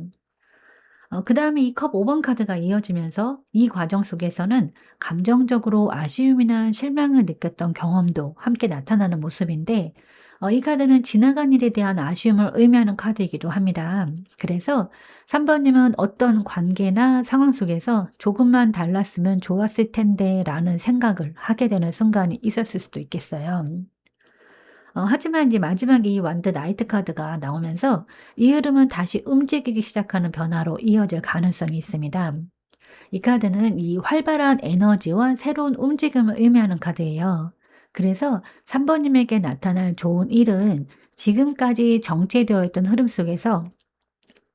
[SPEAKER 1] 그 다음에 이 컵 5번 카드가 이어지면서 이 과정 속에서는 감정적으로 아쉬움이나 실망을 느꼈던 경험도 함께 나타나는 모습인데, 이 카드는 지나간 일에 대한 아쉬움을 의미하는 카드이기도 합니다. 그래서 3번님은 어떤 관계나 상황 속에서 조금만 달랐으면 좋았을 텐데 라는 생각을 하게 되는 순간이 있었을 수도 있겠어요. 하지만 이제 마지막에 이 완드 나이트 카드가 나오면서 이 흐름은 다시 움직이기 시작하는 변화로 이어질 가능성이 있습니다. 이 카드는 이 활발한 에너지와 새로운 움직임을 의미하는 카드예요. 그래서 3 번님에게 나타날 좋은 일은 지금까지 정체되어 있던 흐름 속에서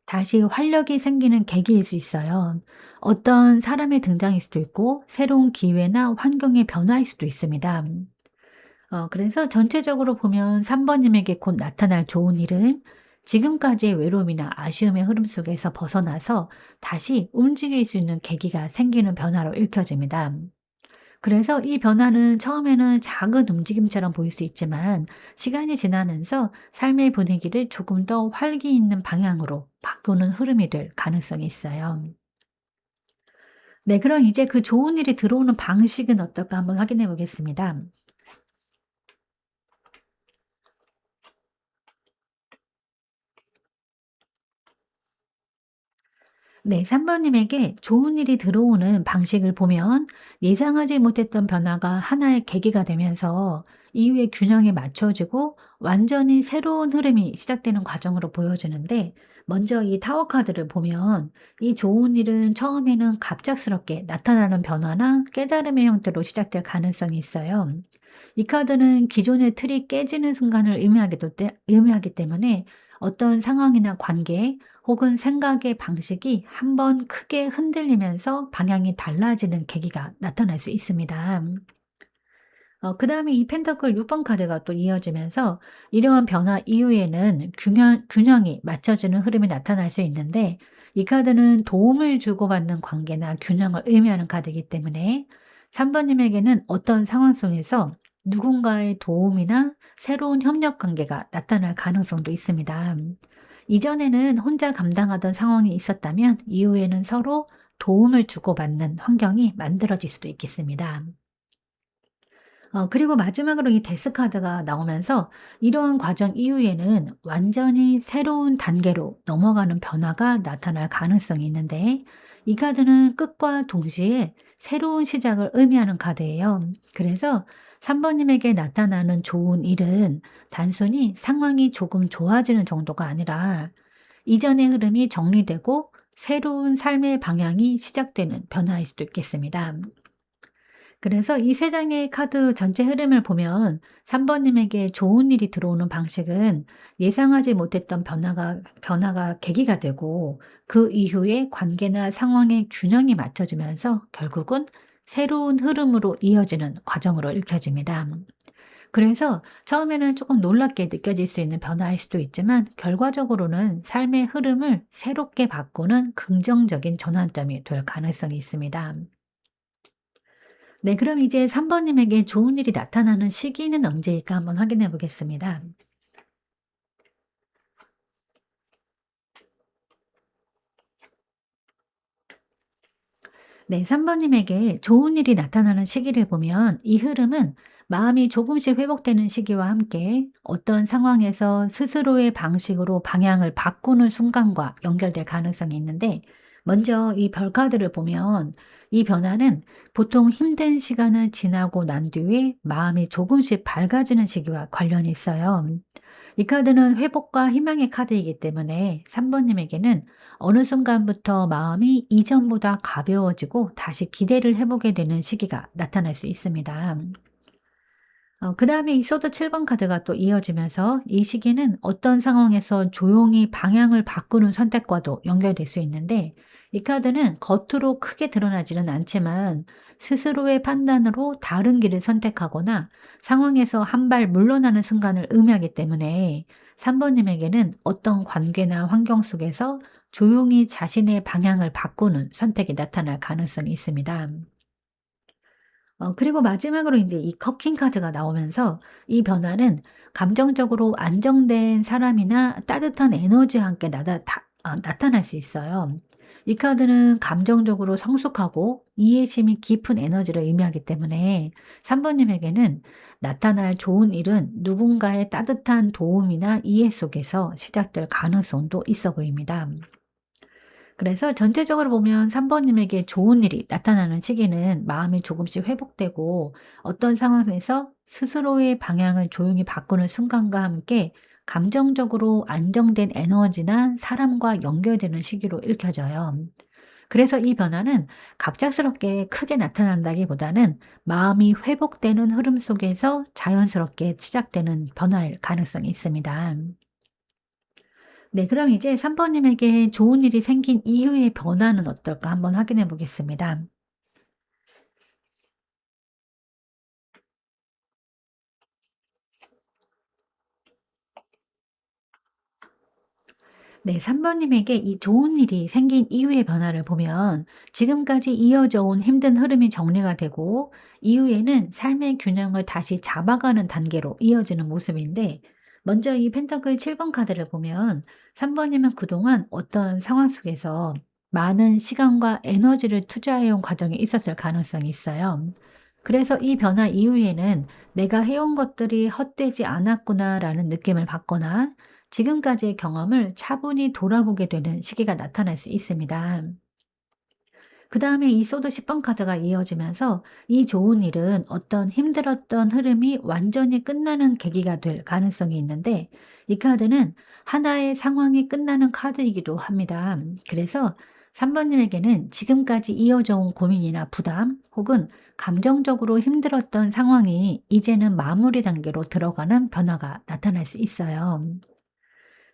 [SPEAKER 1] 다시 활력이 생기는 계기일 수 있어요. 어떤 사람의 등장일 수도 있고 새로운 기회나 환경의 변화일 수도 있습니다. 그래서 전체적으로 보면 3 번님에게 곧 나타날 좋은 일은 지금까지의 외로움이나 아쉬움의 흐름 속에서 벗어나서 다시 움직일 수 있는 계기가 생기는 변화로 읽혀집니다. 그래서 이 변화는 처음에는 작은 움직임처럼 보일 수 있지만 시간이 지나면서 삶의 분위기를 조금 더 활기 있는 방향으로 바꾸는 흐름이 될 가능성이 있어요. 네, 그럼 이제 그 좋은 일이 들어오는 방식은 어떨까 한번 확인해 보겠습니다. 네, 3 번님에게 좋은 일이 들어오는 방식을 보면 예상하지 못했던 변화가 하나의 계기가 되면서 이후에 균형이 맞춰지고 완전히 새로운 흐름이 시작되는 과정으로 보여지는데, 먼저 이 타워 카드를 보면 이 좋은 일은 처음에는 갑작스럽게 나타나는 변화나 깨달음의 형태로 시작될 가능성이 있어요. 이 카드는 기존의 틀이 깨지는 순간을 의미하기 때문에 어떤 상황이나 관계 혹은 생각의 방식이 한번 크게 흔들리면서 방향이 달라지는 계기가 나타날 수 있습니다. 그다음에 이 펜터클 6번 카드가 또 이어지면서 이러한 변화 이후에는 균형이 맞춰지는 흐름이 나타날 수 있는데, 이 카드는 도움을 주고받는 관계나 균형을 의미하는 카드이기 때문에 3 번님에게는 어떤 상황 속에서 누군가의 도움이나 새로운 협력 관계가 나타날 가능성도 있습니다. 이전에는 혼자 감당하던 상황이 있었다면 이후에는 서로 도움을 주고받는 환경이 만들어질 수도 있겠습니다. 그리고 마지막으로 이 데스 카드가 나오면서 이러한 과정 이후에는 완전히 새로운 단계로 넘어가는 변화가 나타날 가능성이 있는데, 이 카드는 끝과 동시에 새로운 시작을 의미하는 카드예요. 그래서 3 번님에게 나타나는 좋은 일은 단순히 상황이 조금 좋아지는 정도가 아니라 이전의 흐름이 정리되고 새로운 삶의 방향이 시작되는 변화일 수도 있겠습니다. 그래서 이 세 장의 카드 전체 흐름을 보면 3 번님에게 좋은 일이 들어오는 방식은 예상하지 못했던 변화가 계기가 되고, 그 이후에 관계나 상황의 균형이 맞춰지면서 결국은 새로운 흐름으로 이어지는 과정으로 읽혀집니다. 그래서 처음에는 조금 놀랍게 느껴질 수 있는 변화일 수도 있지만, 결과적으로는 삶의 흐름을 새롭게 바꾸는 긍정적인 전환점이 될 가능성이 있습니다. 네, 그럼 이제 3 번님에게 좋은 일이 나타나는 시기는 언제일까 한번 확인해 보겠습니다. 네, 3 번님에게 좋은 일이 나타나는 시기를 보면, 이 흐름은 마음이 조금씩 회복되는 시기와 함께 어떤 상황에서 스스로의 방식으로 방향을 바꾸는 순간과 연결될 가능성이 있는데, 먼저 이 별카드를 보면 이 변화는 보통 힘든 시간을 지나고 난 뒤에 마음이 조금씩 밝아지는 시기와 관련이 있어요. 이 카드는 회복과 희망의 카드이기 때문에 3 번님에게는 어느 순간부터 마음이 이전보다 가벼워지고 다시 기대를 해 보게 되는 시기가 나타날 수 있습니다. 그다음에 이 소드 7번 카드가 또 이어지면서, 이 시기는 어떤 상황에서 조용히 방향을 바꾸는 선택과도 연결될 수 있는데, 이 카드는 겉으로 크게 드러나지는 않지만 스스로의 판단으로 다른 길을 선택하거나 상황에서 한 발 물러나는 순간을 의미하기 때문에 3 번님에게는 어떤 관계나 환경 속에서 조용히 자신의 방향을 바꾸는 선택이 나타날 가능성이 있습니다. 그리고 마지막으로 이제 이 커킹 카드가 나오면서, 이 변화는 감정적으로 안정된 사람이나 따뜻한 에너지와 함께 나타날 수 있어요. 이 카드는 감정적으로 성숙하고 이해심이 깊은 에너지를 의미하기 때문에 3 번님에게는 나타날 좋은 일은 누군가의 따뜻한 도움이나 이해 속에서 시작될 가능성도 있어 보입니다. 그래서 전체적으로 보면 3 번님에게 좋은 일이 나타나는 시기는 마음이 조금씩 회복되고 어떤 상황에서 스스로의 방향을 조용히 바꾸는 순간과 함께 감정적으로 안정된 에너지나 사람과 연결되는 시기로 읽혀져요. 그래서 이 변화는 갑작스럽게 크게 나타난다기보다는 마음이 회복되는 흐름 속에서 자연스럽게 시작되는 변화일 가능성이 있습니다. 네, 그럼 이제 3 번님에게 좋은 일이 생긴 이후의 변화는 어떨까 한번 확인해 보겠습니다. 네, 3 번님에게 이 좋은 일이 생긴 이후의 변화를 보면 지금까지 이어져 온 힘든 흐름이 정리가 되고, 이후에는 삶의 균형을 다시 잡아가는 단계로 이어지는 모습인데, 먼저 이 펜타클 7번 카드를 보면 3 번님은 그동안 어떤 상황 속에서 많은 시간과 에너지를 투자해 온 과정이 있었을 가능성이 있어요. 그래서 이 변화 이후에는 '내가 해온 것들이 헛되지 않았구나.'라는 느낌을 받거나 지금까지의 경험을 차분히 돌아보게 되는 시기가 나타날 수 있습니다. 그다음에 이 소드 10번 카드가 이어지면서, 이 좋은 일은 어떤 힘들었던 흐름이 완전히 끝나는 계기가 될 가능성이 있는데, 이 카드는 하나의 상황이 끝나는 카드이기도 합니다. 그래서 3 번님에게는 지금까지 이어져 온 고민이나 부담 혹은 감정적으로 힘들었던 상황이 이제는 마무리 단계로 들어가는 변화가 나타날 수 있어요.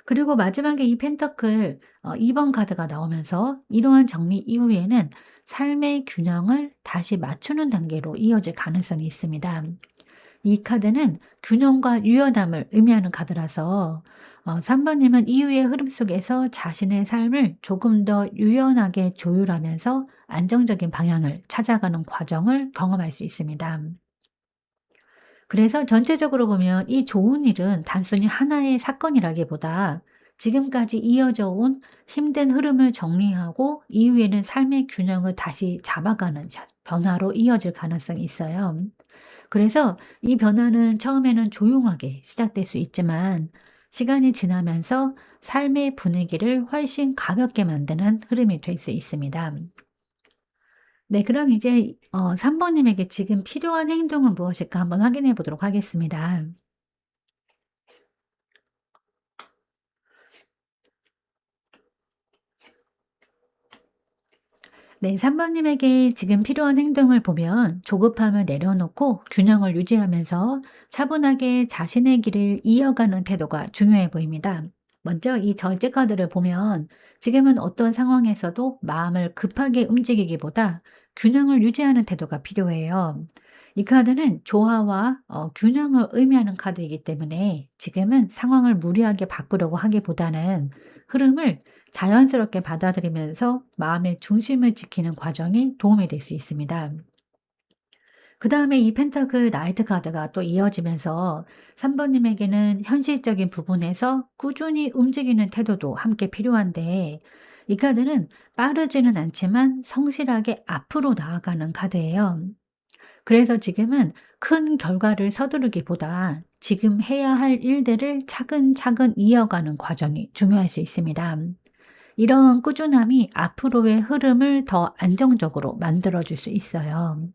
[SPEAKER 1] 그리고 마지막에 이 펜터클 2번 카드가 나오면서, 이러한 정리 이후에는 삶의 균형을 다시 맞추는 단계로 이어질 가능성이 있습니다. 이 카드는 균형과 유연함을 의미하는 카드라서 3 번님은 이후의 흐름 속에서 자신의 삶을 조금 더 유연하게 조율하면서 안정적인 방향을 찾아가는 과정을 경험할 수 있습니다. 그래서 전체적으로 보면 이 좋은 일은 단순히 하나의 사건이라기보다 지금까지 이어져 온 힘든 흐름을 정리하고 이후에는 삶의 균형을 다시 잡아가는 변화로 이어질 가능성이 있어요. 그래서 이 변화는 처음에는 조용하게 시작될 수 있지만, 시간이 지나면서 삶의 분위기를 훨씬 가볍게 만드는 흐름이 될 수 있습니다. 네, 그럼 이제 3 번님에게 지금 필요한 행동은 무엇일까 한번 확인해 보도록 하겠습니다. 네, 3번 님에게 지금 필요한 행동을 보면 조급함을 내려놓고 균형을 유지하면서 차분하게 자신의 길을 이어가는 태도가 중요해 보입니다. 먼저 이 절제 카드를 보면 지금은 어떤 상황에서도 마음을 급하게 움직이기보다 균형을 유지하는 태도가 필요해요. 이 카드는 조화와 균형을 의미하는 카드이기 때문에 지금은 상황을 무리하게 바꾸려고 하기보다는 흐름을 자연스럽게 받아들이면서 마음의 중심을 지키는 과정이 도움이 될 수 있습니다. 그다음에 이 펜타클 나이트 카드가 또 이어지면서 3번 님에게는 현실적인 부분에서 꾸준히 움직이는 태도도 함께 필요한데 이 카드는 빠르지는 않지만 성실하게 앞으로 나아가는 카드예요. 그래서 지금은 큰 결과를 서두르기보다 지금 해야 할 일들을 차근차근 이어가는 과정이 중요할 수 있습니다. 이런 꾸준함이 앞으로의 흐름을 더 안정적으로 만들어 줄 수 있어요.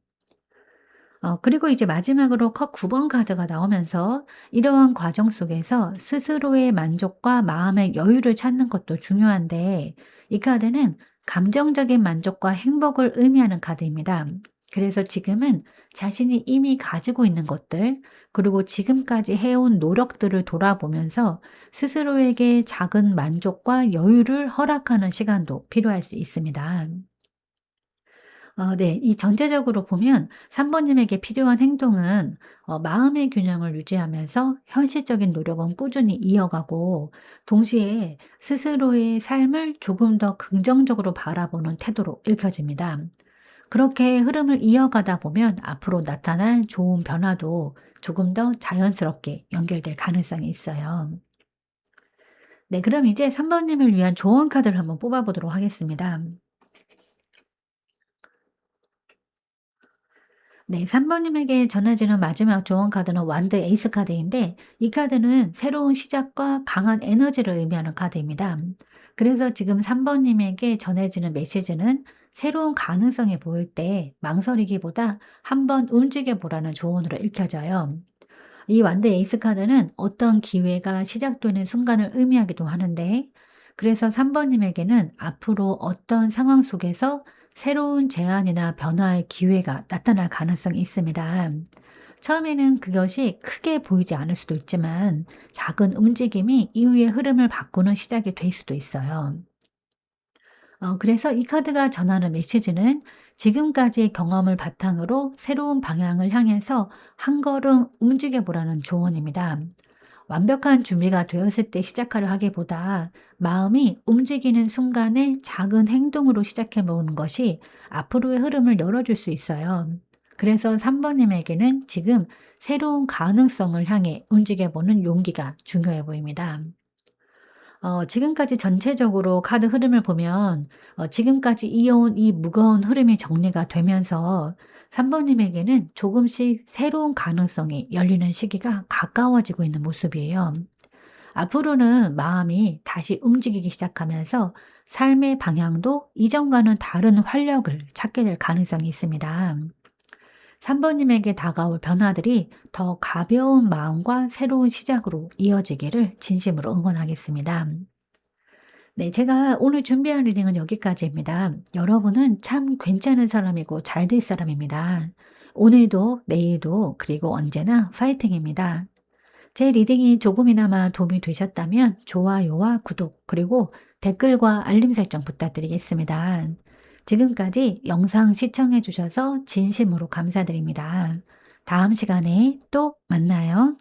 [SPEAKER 1] 그리고 이제 마지막으로 컵 9번 카드가 나오면서 이러한 과정 속에서 스스로의 만족과 마음의 여유를 찾는 것도 중요한데 이 카드는 감정적인 만족과 행복을 의미하는 카드입니다. 그래서 지금은 자신이 이미 가지고 있는 것들, 그리고 지금까지 해온 노력들을 돌아보면서 스스로에게 작은 만족과 여유를 허락하는 시간도 필요할 수 있습니다. 네. 이 전체적으로 보면 3번 번님에게 필요한 행동은 마음의 균형을 유지하면서 현실적인 노력은 꾸준히 이어가고 동시에 스스로의 삶을 조금 더 긍정적으로 바라보는 태도로 읽혀집니다. 그렇게 흐름을 이어가다 보면 앞으로 나타날 좋은 변화도 조금 더 자연스럽게 연결될 가능성이 있어요. 네. 그럼 이제 3번 번님을 위한 조언 카드를 한번 뽑아 보도록 하겠습니다. 네, 3번 님에게 전해지는 마지막 조언 카드는 완드 에이스 카드인데 이 카드는 새로운 시작과 강한 에너지를 의미하는 카드입니다. 그래서 지금 3번 님에게 전해지는 메시지는 새로운 가능성이 보일 때 망설이기보다 한번 움직여 보라는 조언으로 읽혀져요. 이 완드 에이스 카드는 어떤 기회가 시작되는 순간을 의미하기도 하는데, 그래서 3번 님에게는 앞으로 어떤 상황 속에서 새로운 제안이나 변화의 기회가 나타날 가능성이 있습니다. 처음에는 그것이 크게 보이지 않을 수도 있지만 작은 움직임이 이후의 흐름을 바꾸는 시작이 될 수도 있어요. 그래서 이 카드가 전하는 메시지는 지금까지의 경험을 바탕으로 새로운 방향을 향해서 한 걸음 움직여 보라는 조언입니다. 완벽한 준비가 되었을 때 시작하려 하기보다 마음이 움직이는 순간에 작은 행동으로 시작해 보는 것이 앞으로의 흐름을 열어줄 수 있어요. 그래서 3번 님에게는 지금 새로운 가능성을 향해 움직여 보는 용기가 중요해 보입니다. 지금까지 전체적으로 카드 흐름을 보면 지금까지 이어온 이 무거운 흐름이 정리가 되면서 3번 님에게는 조금씩 새로운 가능성이 열리는 시기가 가까워지고 있는 모습이에요. 앞으로는 마음이 다시 움직이기 시작하면서 삶의 방향도 이전과는 다른 활력을 찾게 될 가능성이 있습니다. 3번 님에게 다가올 변화들이 더 가벼운 마음과 새로운 시작으로 이어지기를 진심으로 응원하겠습니다. 네, 제가 오늘 준비한 리딩은 여기까지입니다. 여러분은 참 괜찮은 사람이고 잘 될 사람입니다. 오늘도 내일도 그리고 언제나 파이팅입니다. 제 리딩이 조금이나마 도움이 되셨다면 좋아요와 구독 그리고 댓글과 알림 설정 부탁드리겠습니다. 지금까지 영상 시청해 주셔서 진심으로 감사드립니다. 다음 시간에 또 만나요.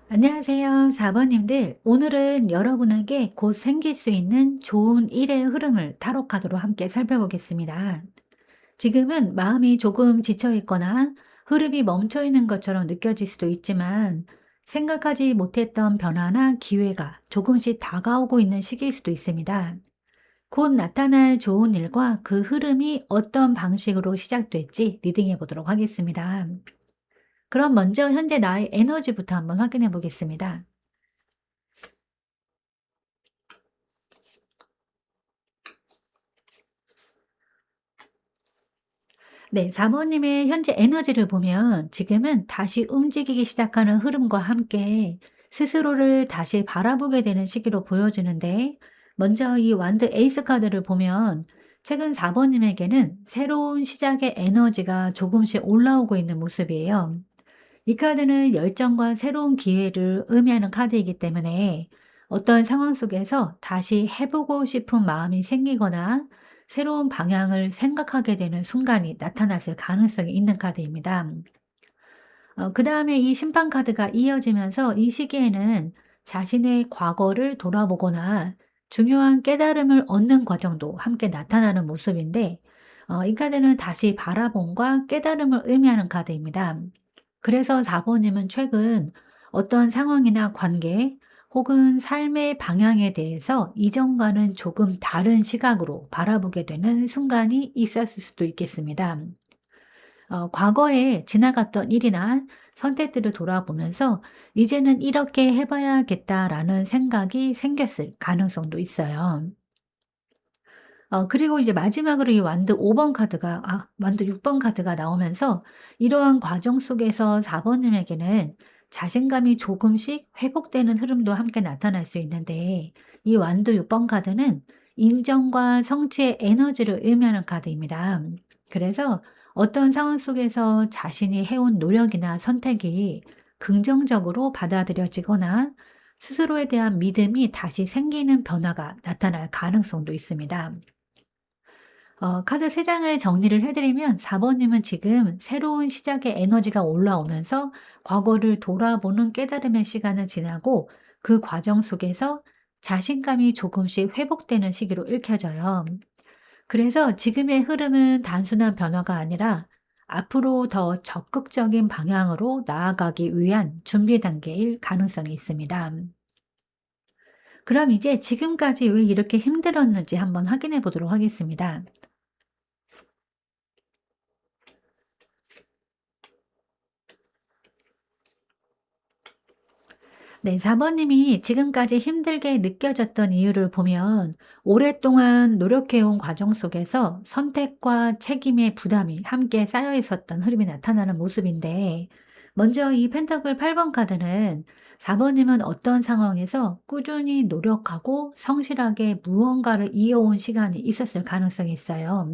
[SPEAKER 1] 안녕하세요. 4번님들. 오늘은 여러분에게 곧 생길 수 있는 좋은 일의 흐름을 타로 카드로 함께 살펴보겠습니다. 지금은 마음이 조금 지쳐 있거나 흐름이 멈춰 있는 것처럼 느껴질 수도 있지만 생각하지 못했던 변화나 기회가 조금씩 다가오고 있는 시기일 수도 있습니다. 곧 나타날 좋은 일과 그 흐름이 어떤 방식으로 시작될지 리딩해 보도록 하겠습니다. 그럼 먼저 현재 나의 에너지부터 한번 확인해 보겠습니다. 네, 사모님의 현재 에너지를 보면 지금은 다시 움직이기 시작하는 흐름과 함께 스스로를 다시 바라보게 되는 시기로 보여주는데, 먼저 이 완드 에이스 카드를 보면 최근 4번님에게는 새로운 시작의 에너지가 조금씩 올라오고 있는 모습이에요. 이 카드는 열정과 새로운 기회를 의미하는 카드이기 때문에 어떤 상황 속에서 다시 해보고 싶은 마음이 생기거나 새로운 방향을 생각하게 되는 순간이 나타났을 가능성이 있는 카드입니다. 그 다음에 이 심판 카드가 이어지면서 이 시기에는 자신의 과거를 돌아보거나 중요한 깨달음을 얻는 과정도 함께 나타나는 모습인데, 이 카드는 다시 바라봄과 깨달음을 의미하는 카드입니다. 그래서 4번님은 최근 어떤 상황이나 관계 혹은 삶의 방향에 대해서 이전과는 조금 다른 시각으로 바라보게 되는 순간이 있었을 수도 있겠습니다. 과거에 지나갔던 일이나 선택들을 돌아보면서 이제는 이렇게 해봐야겠다라는 생각이 생겼을 가능성도 있어요. 그리고 이제 마지막으로 이 완드 6번 카드가 나오면서 이러한 과정 속에서 4 번님에게는 자신감이 조금씩 회복되는 흐름도 함께 나타날 수 있는데, 이 완드 6번 카드는 인정과 성취의 에너지를 의미하는 카드입니다. 그래서 어떤 상황 속에서 자신이 해온 노력이나 선택이 긍정적으로 받아들여지거나 스스로에 대한 믿음이 다시 생기는 변화가 나타날 가능성도 있습니다. 카드 3 장을 정리를 해 드리면 4 번님은 지금 새로운 시작의 에너지가 올라오면서 과거를 돌아보는 깨달음의 시간을 지나고 그 과정 속에서 자신감이 조금씩 회복되는 시기로 읽혀져요. 그래서 지금의 흐름은 단순한 변화가 아니라 앞으로 더 적극적인 방향으로 나아가기 위한 준비 단계일 가능성이 있습니다. 그럼 이제 지금까지 왜 이렇게 힘들었는지 한번 확인해 보도록 하겠습니다. 네, 4번님이 지금까지 힘들게 느껴졌던 이유를 보면 오랫동안 노력해온 과정 속에서 선택과 책임의 부담이 함께 쌓여 있었던 흐름이 나타나는 모습인데, 먼저 이 펜타클 8번 카드는 4번님은 어떤 상황에서 꾸준히 노력하고 성실하게 무언가를 이어온 시간이 있었을 가능성이 있어요.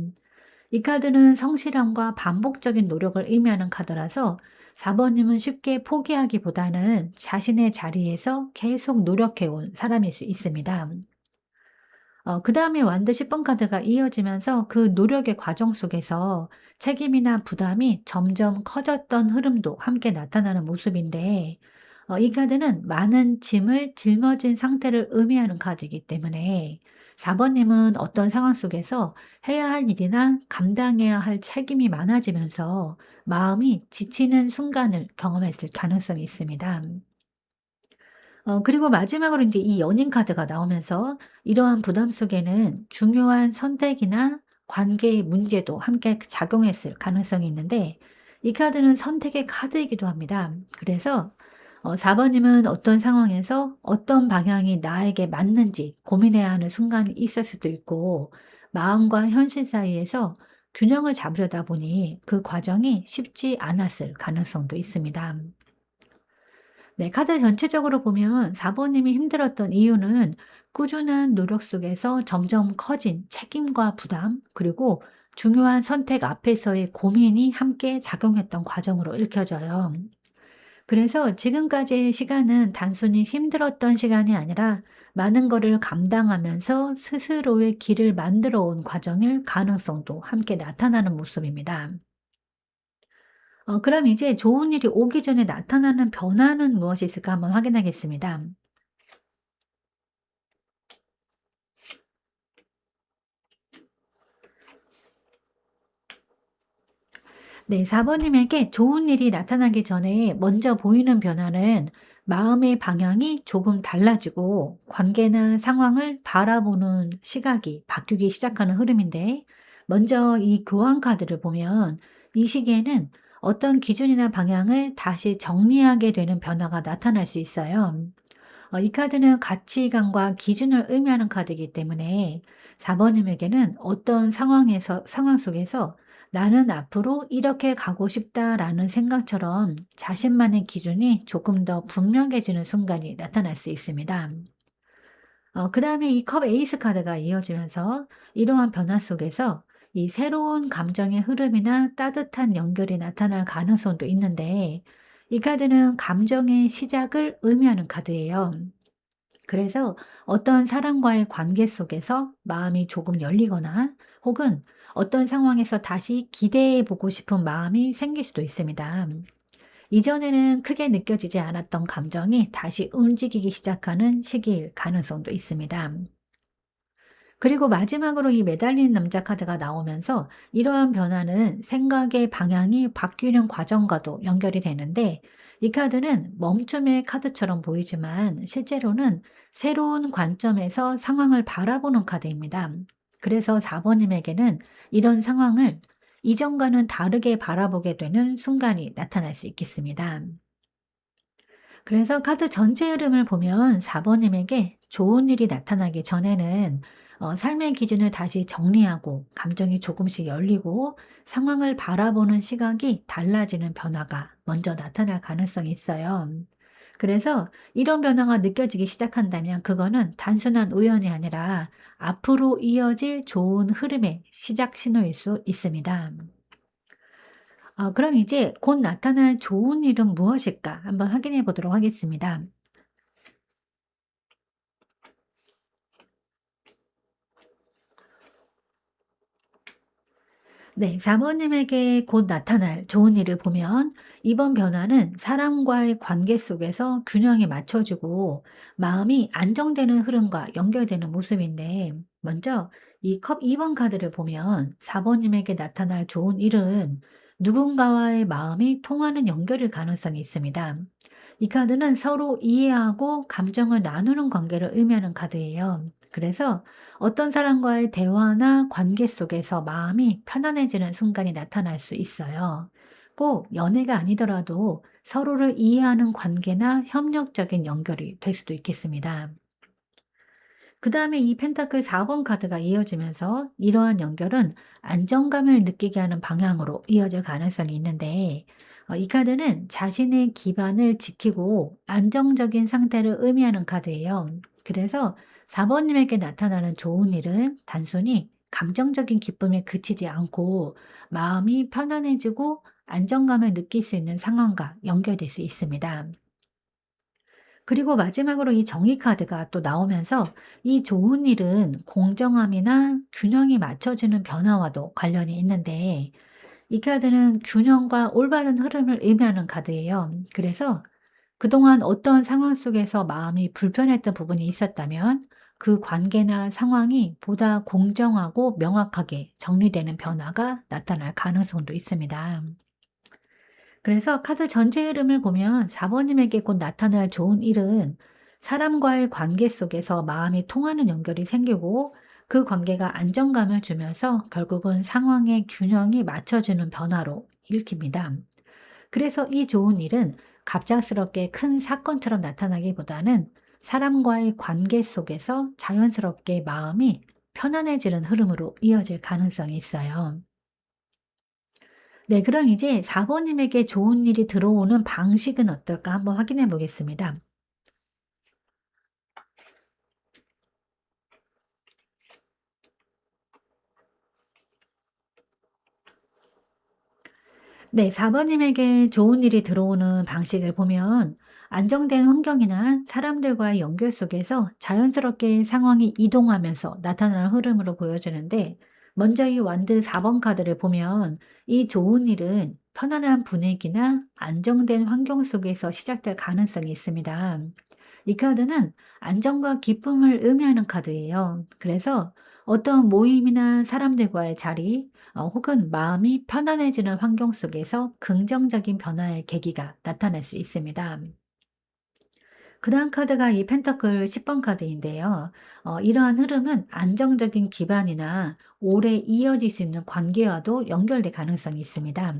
[SPEAKER 1] 이 카드는 성실함과 반복적인 노력을 의미하는 카드라서 4번님은 쉽게 포기하기보다는 자신의 자리에서 계속 노력해온 사람일 수 있습니다. 그 다음에 완드 10번 카드가 이어지면서 그 노력의 과정 속에서 책임이나 부담이 점점 커졌던 흐름도 함께 나타나는 모습인데, 이 카드는 많은 짐을 짊어진 상태를 의미하는 카드이기 때문에 4번님은 어떤 상황 속에서 해야 할 일이나 감당해야 할 책임이 많아지면서 마음이 지치는 순간을 경험했을 가능성이 있습니다. 그리고 마지막으로 이제 이 연인 카드가 나오면서 이러한 부담 속에는 중요한 선택이나 관계의 문제도 함께 작용했을 가능성이 있는데, 이 카드는 선택의 카드이기도 합니다. 그래서 4 번님은 어떤 상황에서 어떤 방향이 나에게 맞는지 고민해야 하는 순간이 있을 수도 있고, 마음과 현실 사이에서 균형을 잡으려다 보니 그 과정이 쉽지 않았을 가능성도 있습니다. 네, 카드 전체적으로 보면 4 번님이 힘들었던 이유는 꾸준한 노력 속에서 점점 커진 책임과 부담, 그리고 중요한 선택 앞에서의 고민이 함께 작용했던 과정으로 읽혀져요. 그래서 지금까지의 시간은 단순히 힘들었던 시간이 아니라 많은 거를 감당하면서 스스로의 길을 만들어 온 과정일 가능성도 함께 나타나는 모습입니다. 그럼 이제 좋은 일이 오기 전에 나타나는 변화는 무엇이 있을까 한번 확인하겠습니다. 네, 4 번님에게 좋은 일이 나타나기 전에 먼저 보이는 변화는 마음의 방향이 조금 달라지고 관계나 상황을 바라보는 시각이 바뀌기 시작하는 흐름인데, 먼저 이 교환 카드를 보면 이 시기에는 어떤 기준이나 방향을 다시 정리하게 되는 변화가 나타날 수 있어요. 이 카드는 가치관과 기준을 의미하는 카드이기 때문에 4번님에게는 어떤 상황 속에서 나는 앞으로 이렇게 가고 싶다라는 생각처럼 자신만의 기준이 조금 더 분명해지는 순간이 나타날 수 있습니다. 그다음에 이 컵 에이스 카드가 이어지면서 이러한 변화 속에서 이 새로운 감정의 흐름이나 따뜻한 연결이 나타날 가능성도 있는데, 이 카드는 감정의 시작을 의미하는 카드예요. 그래서 어떤 사람과의 관계 속에서 마음이 조금 열리거나 혹은 어떤 상황에서 다시 기대해 보고 싶은 마음이 생길 수도 있습니다. 이전에는 크게 느껴지지 않았던 감정이 다시 움직이기 시작하는 시기일 가능성도 있습니다. 그리고 마지막으로 이 매달리는 남자 카드가 나오면서 이러한 변화는 생각의 방향이 바뀌는 과정과도 연결이 되는데, 이 카드는 멈춤의 카드처럼 보이지만 실제로는 새로운 관점에서 상황을 바라보는 카드입니다. 그래서 4번님에게는 이런 상황을 이전과는 다르게 바라보게 되는 순간이 나타날 수 있겠습니다. 그래서 카드 전체 흐름을 보면 4번님에게 좋은 일이 나타나기 전에는 삶의 기준을 다시 정리하고 감정이 조금씩 열리고 상황을 바라보는 시각이 달라지는 변화가 먼저 나타날 가능성이 있어요. 그래서 이런 변화가 느껴지기 시작한다면 그거는 단순한 우연이 아니라 앞으로 이어질 좋은 흐름의 시작 신호일 수 있습니다. 그럼 이제 곧 나타날 좋은 일은 무엇일까 한번 확인해 보도록 하겠습니다. 네, 사모님에게 곧 나타날 좋은 일을 보면 이번 변화는 사람과의 관계 속에서 균형이 맞춰지고 마음이 안정되는 흐름과 연결되는 모습인데, 먼저 이 컵 2번 카드를 보면 4번님에게 나타날 좋은 일은 누군가와의 마음이 통하는 연결일 가능성이 있습니다. 이 카드는 서로 이해하고 감정을 나누는 관계를 의미하는 카드예요. 그래서 어떤 사람과의 대화나 관계 속에서 마음이 편안해지는 순간이 나타날 수 있어요. 꼭 연애가 아니더라도 서로를 이해하는 관계나 협력적인 연결이 될 수도 있겠습니다. 그 다음에 이 펜타클 4번 카드가 이어지면서 이러한 연결은 안정감을 느끼게 하는 방향으로 이어질 가능성이 있는데, 이 카드는 자신의 기반을 지키고 안정적인 상태를 의미하는 카드예요. 그래서 4번님에게 나타나는 좋은 일은 단순히 감정적인 기쁨에 그치지 않고 마음이 편안해지고 안정감을 느낄 수 있는 상황과 연결될 수 있습니다. 그리고 마지막으로 이 정의 카드가 또 나오면서 이 좋은 일은 공정함이나 균형이 맞춰지는 변화와도 관련이 있는데, 이 카드는 균형과 올바른 흐름을 의미하는 카드예요. 그래서 그동안 어떤 상황 속에서 마음이 불편했던 부분이 있었다면 그 관계나 상황이 보다 공정하고 명확하게 정리되는 변화가 나타날 가능성도 있습니다. 그래서 카드 전체 흐름을 보면 4번님에게 곧 나타날 좋은 일은 사람과의 관계 속에서 마음이 통하는 연결이 생기고 그 관계가 안정감을 주면서 결국은 상황의 균형이 맞춰주는 변화로 읽힙니다. 그래서 이 좋은 일은 갑작스럽게 큰 사건처럼 나타나기보다는 사람과의 관계 속에서 자연스럽게 마음이 편안해지는 흐름으로 이어질 가능성이 있어요. 네, 그럼 이제 4번님에게 좋은 일이 들어오는 방식은 어떨까 한번 확인해 보겠습니다. 네, 4번님에게 좋은 일이 들어오는 방식을 보면 안정된 환경이나 사람들과의 연결 속에서 자연스럽게 상황이 이동하면서 나타나는 흐름으로 보여지는데, 먼저 이 완드 4번 카드를 보면 이 좋은 일은 편안한 분위기나 안정된 환경 속에서 시작될 가능성이 있습니다. 이 카드는 안정과 기쁨을 의미하는 카드예요. 그래서 어떤 모임이나 사람들과의 자리, 혹은 마음이 편안해지는 환경 속에서 긍정적인 변화의 계기가 나타날 수 있습니다. 그다음 카드가 이 펜터클 10번 카드인데요. 이러한 흐름은 안정적인 기반이나 오래 이어질 수 있는 관계와도 연결될 가능성이 있습니다.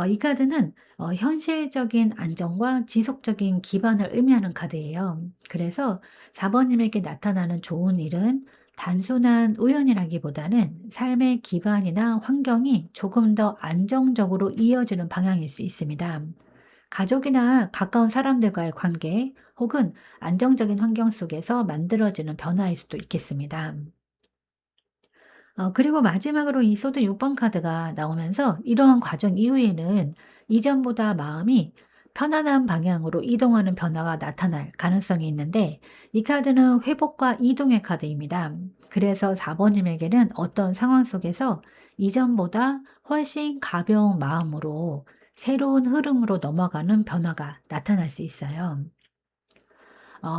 [SPEAKER 1] 이 카드는 현실적인 안정과 지속적인 기반을 의미하는 카드예요. 그래서 4번님에게 나타나는 좋은 일은 단순한 우연이라기보다는 삶의 기반이나 환경이 조금 더 안정적으로 이어지는 방향일 수 있습니다. 가족이나 가까운 사람들과의 관계 혹은 안정적인 환경 속에서 만들어지는 변화일 수도 있겠습니다. 그리고 마지막으로 이 소드 6번 카드가 나오면서 이러한 과정 이후에는 이전보다 마음이 편안한 방향으로 이동하는 변화가 나타날 가능성이 있는데, 이 카드는 회복과 이동의 카드입니다. 그래서 4 번님에게는 어떤 상황 속에서 이전보다 훨씬 가벼운 마음으로 새로운 흐름으로 넘어가는 변화가 나타날 수 있어요.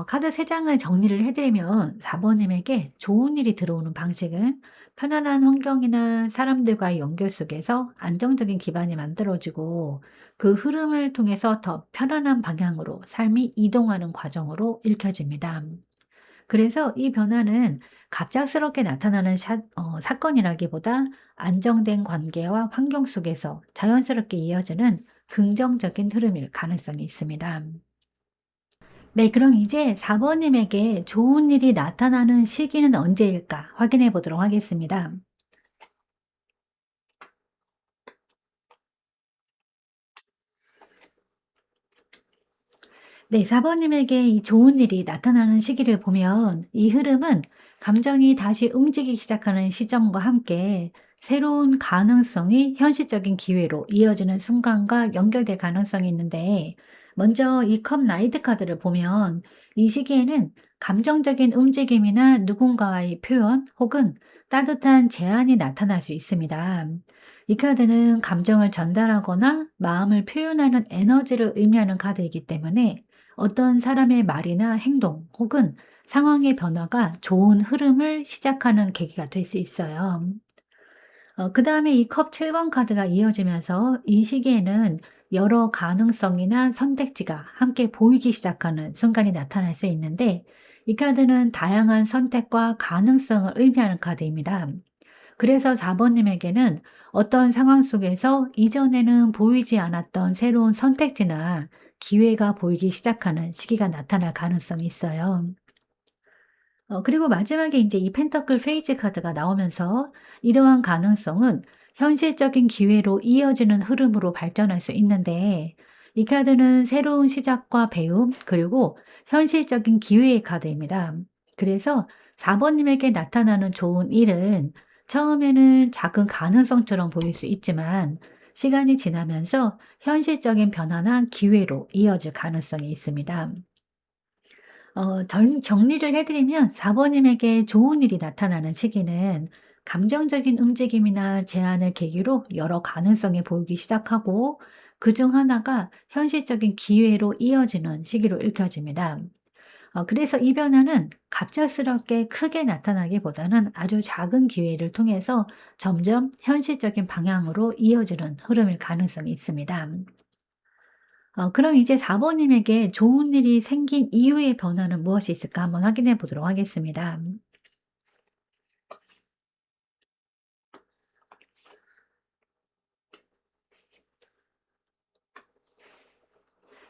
[SPEAKER 1] 카드 3 장을 정리를 해 드리면 4 번님에게 좋은 일이 들어오는 방식은 편안한 환경이나 사람들과의 연결 속에서 안정적인 기반이 만들어지고, 그 흐름을 통해서 더 편안한 방향으로 삶이 이동하는 과정으로 읽혀집니다. 그래서 이 변화는 갑작스럽게 나타나는 사건이라기보다 안정된 관계와 환경 속에서 자연스럽게 이어지는 긍정적인 흐름일 가능성이 있습니다. 네, 그럼 이제 4 번님에게 좋은 일이 나타나는 시기는 언제일까 확인해 보도록 하겠습니다. 네, 4 번님에게 이 좋은 일이 나타나는 시기를 보면 이 흐름은 감정이 다시 움직이기 시작하는 시점과 함께 새로운 가능성이 현실적인 기회로 이어지는 순간과 연결될 가능성이 있는데, 먼저 이 컵 나이트 카드를 보면 이 시기에는 감정적인 움직임이나 누군가의 표현 혹은 따뜻한 제안이 나타날 수 있습니다. 이 카드는 감정을 전달하거나 마음을 표현하는 에너지를 의미하는 카드이기 때문에 어떤 사람의 말이나 행동 혹은 상황의 변화가 좋은 흐름을 시작하는 계기가 될 수 있어요. 그 다음에 이 컵 7번 카드가 이어지면서 이 시기에는 여러 가능성이나 선택지가 함께 보이기 시작하는 순간이 나타날 수 있는데, 이 카드는 다양한 선택과 가능성을 의미하는 카드입니다. 그래서 4 번님에게는 어떤 상황 속에서 이전에는 보이지 않았던 새로운 선택지나 기회가 보이기 시작하는 시기가 나타날 가능성이 있어요. 그리고 마지막에 이제 이 펜터클 페이지 카드가 나오면서 이러한 가능성은 현실적인 기회로 이어지는 흐름으로 발전할 수 있는데, 이 카드는 새로운 시작과 배움 그리고 현실적인 기회의 카드입니다. 그래서 4 번님에게 나타나는 좋은 일은 처음에는 작은 가능성처럼 보일 수 있지만 시간이 지나면서 현실적인 변화나 기회로 이어질 가능성이 있습니다. 정리를 해 드리면 4 번님에게 좋은 일이 나타나는 시기는 감정적인 움직임이나 제안을 계기로 여러 가능성이 보이기 시작하고, 그중 하나가 현실적인 기회로 이어지는 시기로 읽혀집니다. 그래서 이 변화는 갑작스럽게 크게 나타나기보다는 아주 작은 기회를 통해서 점점 현실적인 방향으로 이어지는 흐름일 가능성이 있습니다. 그럼 이제 4 번님에게 좋은 일이 생긴 이후의 변화는 무엇이 있을까 한번 확인해 보도록 하겠습니다.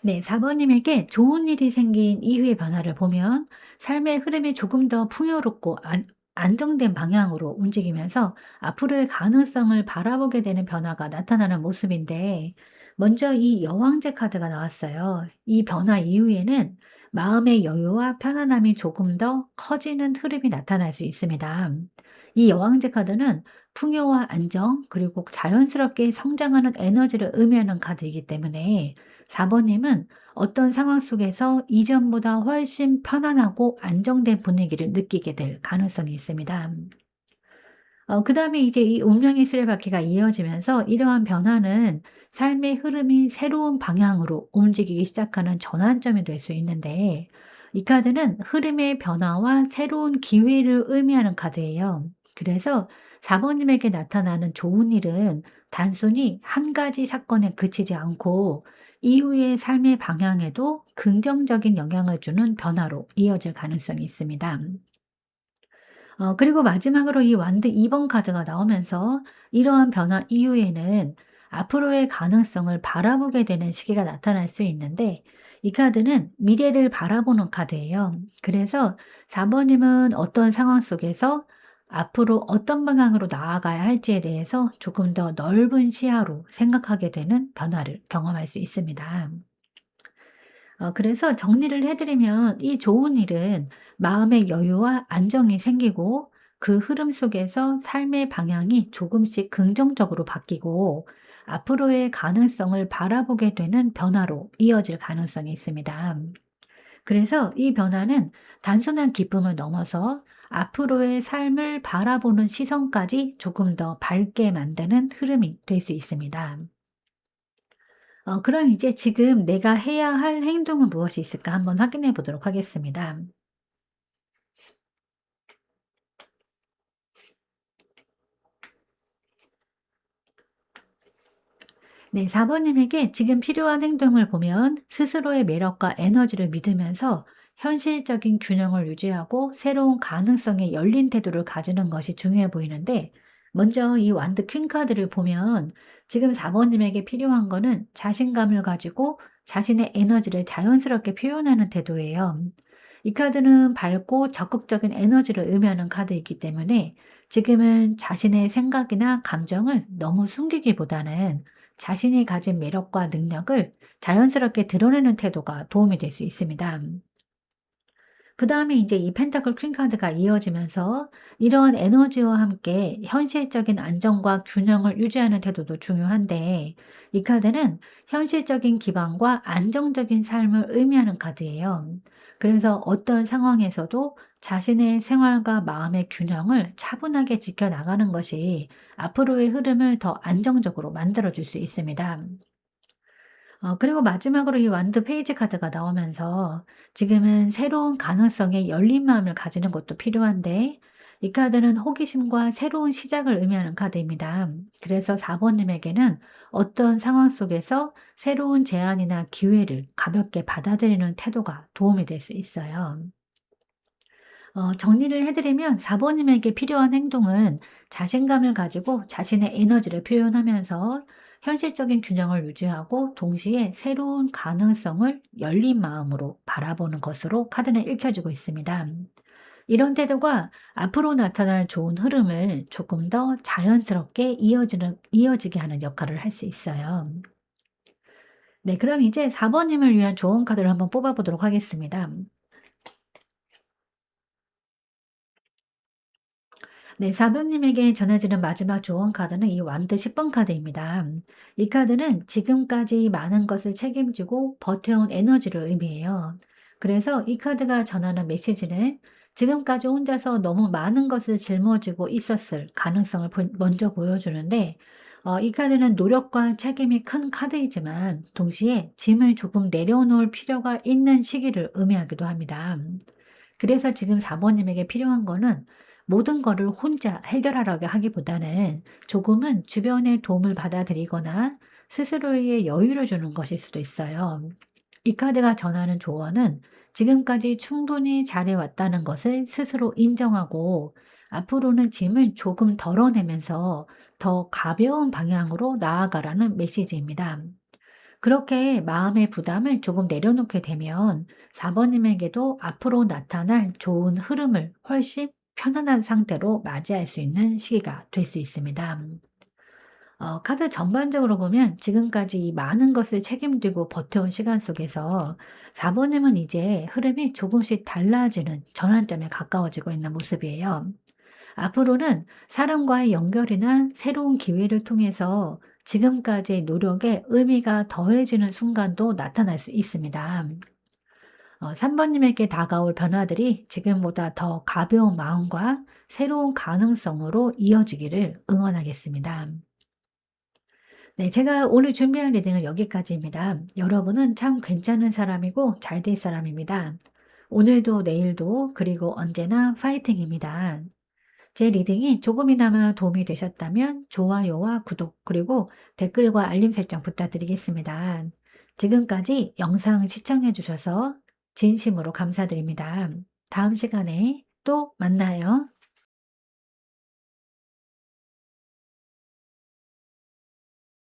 [SPEAKER 1] 네, 4 번님에게 좋은 일이 생긴 이후의 변화를 보면 삶의 흐름이 조금 더 풍요롭고 안정된 방향으로 움직이면서 앞으로의 가능성을 바라보게 되는 변화가 나타나는 모습인데, 먼저 이 여왕제 카드가 나왔어요. 이 변화 이후에는 마음의 여유와 편안함이 조금 더 커지는 흐름이 나타날 수 있습니다. 이 여왕제 카드는 풍요와 안정 그리고 자연스럽게 성장하는 에너지를 의미하는 카드이기 때문에 4 번님은 어떤 상황 속에서 이전보다 훨씬 편안하고 안정된 분위기를 느끼게 될 가능성이 있습니다. 그다음에 이제 이 운명의 수레바퀴가 이어지면서 이러한 변화는 삶의 흐름이 새로운 방향으로 움직이기 시작하는 전환점이 될 수 있는데, 이 카드는 흐름의 변화와 새로운 기회를 의미하는 카드예요. 그래서 4 번님에게 나타나는 좋은 일은 단순히 한 가지 사건에 그치지 않고 이후의 삶의 방향에도 긍정적인 영향을 주는 변화로 이어질 가능성이 있습니다. 그리고 마지막으로 이 완드 2번 카드가 나오면서 이러한 변화 이후에는 앞으로의 가능성을 바라보게 되는 시기가 나타날 수 있는데 이 카드는 미래를 바라보는 카드예요. 그래서 4번님은 어떤 상황 속에서 앞으로 어떤 방향으로 나아가야 할지에 대해서 조금 더 넓은 시야로 생각하게 되는 변화를 경험할 수 있습니다. 그래서 정리를 해 드리면 이 좋은 일은 마음의 여유와 안정이 생기고 그 흐름 속에서 삶의 방향이 조금씩 긍정적으로 바뀌고 앞으로의 가능성을 바라보게 되는 변화로 이어질 가능성이 있습니다. 그래서 이 변화는 단순한 기쁨을 넘어서 앞으로의 삶을 바라보는 시선까지 조금 더 밝게 만드는 흐름이 될 수 있습니다. 그럼 이제 지금 내가 해야 할 행동은 무엇이 있을까 한번 확인해 보도록 하겠습니다. 네, 4번님에게 지금 필요한 행동을 보면 스스로의 매력과 에너지를 믿으면서 현실적인 균형을 유지하고 새로운 가능성에 열린 태도를 가지는 것이 중요해 보이는데, 먼저 이 완드 퀸 카드를 보면 지금 4번님에게 필요한 거는 자신감을 가지고 자신의 에너지를 자연스럽게 표현하는 태도예요. 이 카드는 밝고 적극적인 에너지를 의미하는 카드이기 때문에 지금은 자신의 생각이나 감정을 너무 숨기기보다는 자신이 가진 매력과 능력을 자연스럽게 드러내는 태도가 도움이 될 수 있습니다. 그다음에 이제 이 펜타클 퀸 카드가 이어지면서 이러한 에너지와 함께 현실적인 안정과 균형을 유지하는 태도도 중요한데 이 카드는 현실적인 기반과 안정적인 삶을 의미하는 카드예요. 그래서 어떤 상황에서도 자신의 생활과 마음의 균형을 차분하게 지켜나가는 것이 앞으로의 흐름을 더 안정적으로 만들어줄 수 있습니다. 그리고 마지막으로 이 완드 페이지 카드가 나오면서 지금은 새로운 가능성에 열린 마음을 가지는 것도 필요한데 이 카드는 호기심과 새로운 시작을 의미하는 카드입니다. 그래서 4번님에게는 어떤 상황 속에서 새로운 제안이나 기회를 가볍게 받아들이는 태도가 도움이 될 수 있어요. 정리를 해드리면 4번님에게 필요한 행동은 자신감을 가지고 자신의 에너지를 표현하면서 현실적인 균형을 유지하고 동시에 새로운 가능성을 열린 마음으로 바라보는 것으로 카드는 읽혀지고 있습니다. 이런 태도가 앞으로 나타날 좋은 흐름을 조금 더 자연스럽게 이어지게 하는 역할을 할 수 있어요. 네, 그럼 이제 4번님을 위한 조언 카드를 한번 뽑아보도록 하겠습니다. 네, 사부님에게 전해지는 마지막 조언 카드는 이 완드 10번 카드입니다. 이 카드는 지금까지 많은 것을 책임지고 버텨온 에너지를 의미해요. 그래서 이 카드가 전하는 메시지는 지금까지 혼자서 너무 많은 것을 짊어지고 있었을 가능성을 먼저 보여주는데, 이 카드는 노력과 책임이 큰 카드이지만 동시에 짐을 조금 내려놓을 필요가 있는 시기를 의미하기도 합니다. 그래서 지금 4번님에게 필요한 거는 모든 거를 혼자 해결하려고 하기보다는 조금은 주변의 도움을 받아들이거나 스스로에게 여유를 주는 것일 수도 있어요. 이 카드가 전하는 조언은 지금까지 충분히 잘해왔다는 것을 스스로 인정하고 앞으로는 짐을 조금 덜어내면서 더 가벼운 방향으로 나아가라는 메시지입니다. 그렇게 마음의 부담을 조금 내려놓게 되면 4번님에게도 앞으로 나타날 좋은 흐름을 훨씬 편안한 상태로 맞이할 수 있는 시기가 될 수 있습니다. 카드 전반적으로 보면 지금까지 이 많은 것을 책임지고 버텨온 시간 속에서 4번님은 이제 흐름이 조금씩 달라지는 전환점에 가까워지고 있는 모습이에요. 앞으로는 사람과의 연결이나 새로운 기회를 통해서 지금까지의 노력에 의미가 더해지는 순간도 나타날 수 있습니다. 3번님에게 다가올 변화들이 지금보다 더 가벼운 마음과 새로운 가능성으로 이어지기를 응원하겠습니다. 네, 제가 오늘 준비한 리딩은 여기까지입니다. 여러분은 참 괜찮은 사람이고 잘 될 사람입니다. 오늘도 내일도 그리고 언제나 파이팅입니다. 제 리딩이 조금이나마 도움이 되셨다면 좋아요와 구독 그리고 댓글과 알림 설정 부탁드리겠습니다. 지금까지 영상 시청해 주셔서 진심으로 감사드립니다. 다음 시간에 또 만나요.